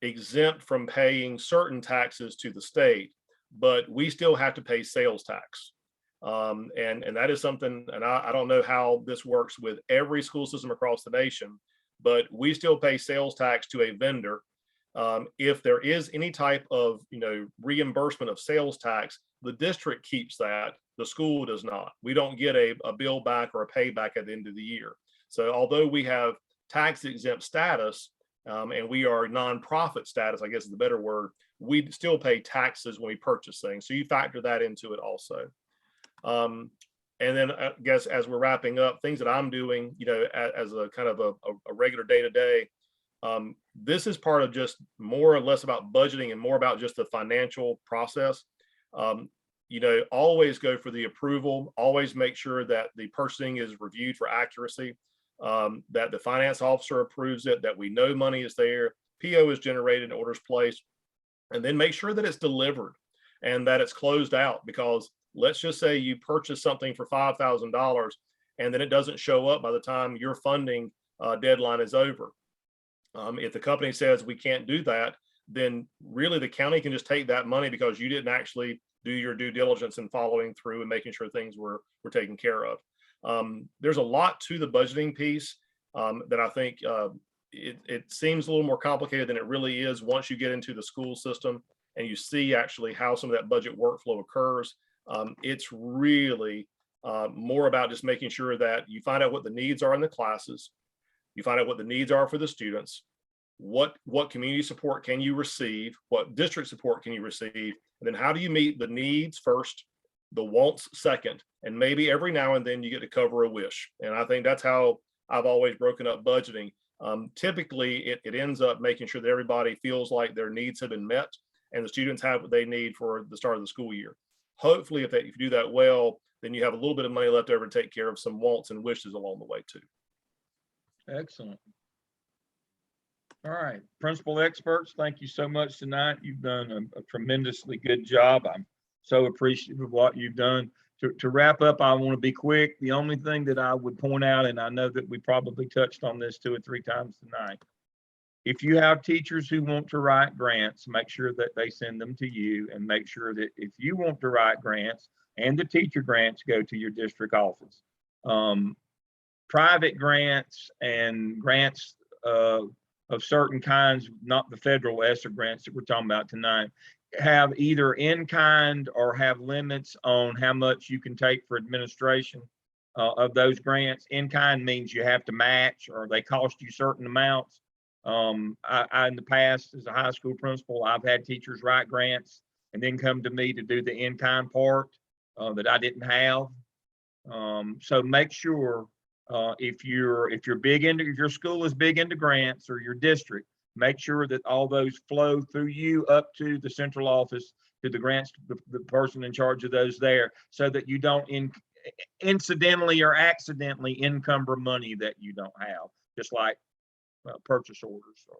exempt from paying certain taxes to the state, but we still have to pay sales tax. And that is something, and I don't know how this works with every school system across the nation, but we still pay sales tax to a vendor. If there is any type of, reimbursement of sales tax, the district keeps that, the school does not. We don't get a bill back or a payback at the end of the year. So although we have tax exempt status, and we are nonprofit status, I guess is the better word, we still pay taxes when we purchase things. So you factor that into it also. And then I guess as we're wrapping up, things that I'm doing, as a kind of a regular day to day, this is part of just more or less about budgeting and more about just the financial process. Always go for the approval, always make sure that the purchasing is reviewed for accuracy, that the finance officer approves it, that we know money is there, PO is generated, orders placed, and then make sure that it's delivered and that it's closed out. Because let's just say you purchase something for $5,000 and then it doesn't show up by the time your funding deadline is over. If the company says we can't do that, then really the county can just take that money because you didn't actually do your due diligence and following through and making sure things were taken care of. There's a lot to the budgeting piece that I think it seems a little more complicated than it really is once you get into the school system and you see actually how some of that budget workflow occurs. It's really more about just making sure that you find out what the needs are in the classes, you find out what the needs are for the students, what community support can you receive, what district support can you receive, and then how do you meet the needs first, the wants second, and maybe every now and then you get to cover a wish. And I think that's how I've always broken up budgeting. Typically, it ends up making sure that everybody feels like their needs have been met and the students have what they need for the start of the school year. Hopefully, if you do that well, then you have a little bit of money left over to take care of some wants and wishes along the way too. Excellent. All right, principal experts, thank you so much tonight. You've done a tremendously good job. I'm so appreciative of what you've done. To wrap up, I want to be quick. The only thing that I would point out, and I know that we probably touched on this 2 or 3 times tonight, if you have teachers who want to write grants, make sure that they send them to you, and make sure that if you want to write grants and the teacher grants go to your district office. Private grants and grants of certain kinds, not the federal ESSER grants that we're talking about tonight, have either in kind or have limits on how much you can take for administration of those grants. In kind means you have to match or they cost you certain amounts. I in the past, as a high school principal, I've had teachers write grants and then come to me to do the in kind part that I didn't have. So make sure if your school is big into grants or your district, make sure that all those flow through you up to the central office, to the grants, the person in charge of those there, so that you don't incidentally or accidentally encumber money that you don't have, just like purchase orders or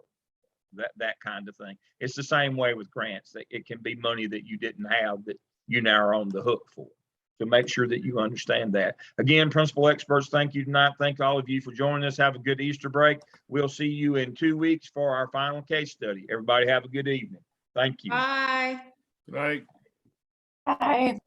that kind of thing. It's the same way with grants. It can be money that you didn't have that you now are on the hook for. So make sure that you understand that. Again, principal experts, thank you tonight. Thank all of you for joining us. Have a good Easter break. We'll see you in 2 weeks for our final case study. Everybody have a good evening. Thank you. Bye. Good night. Bye.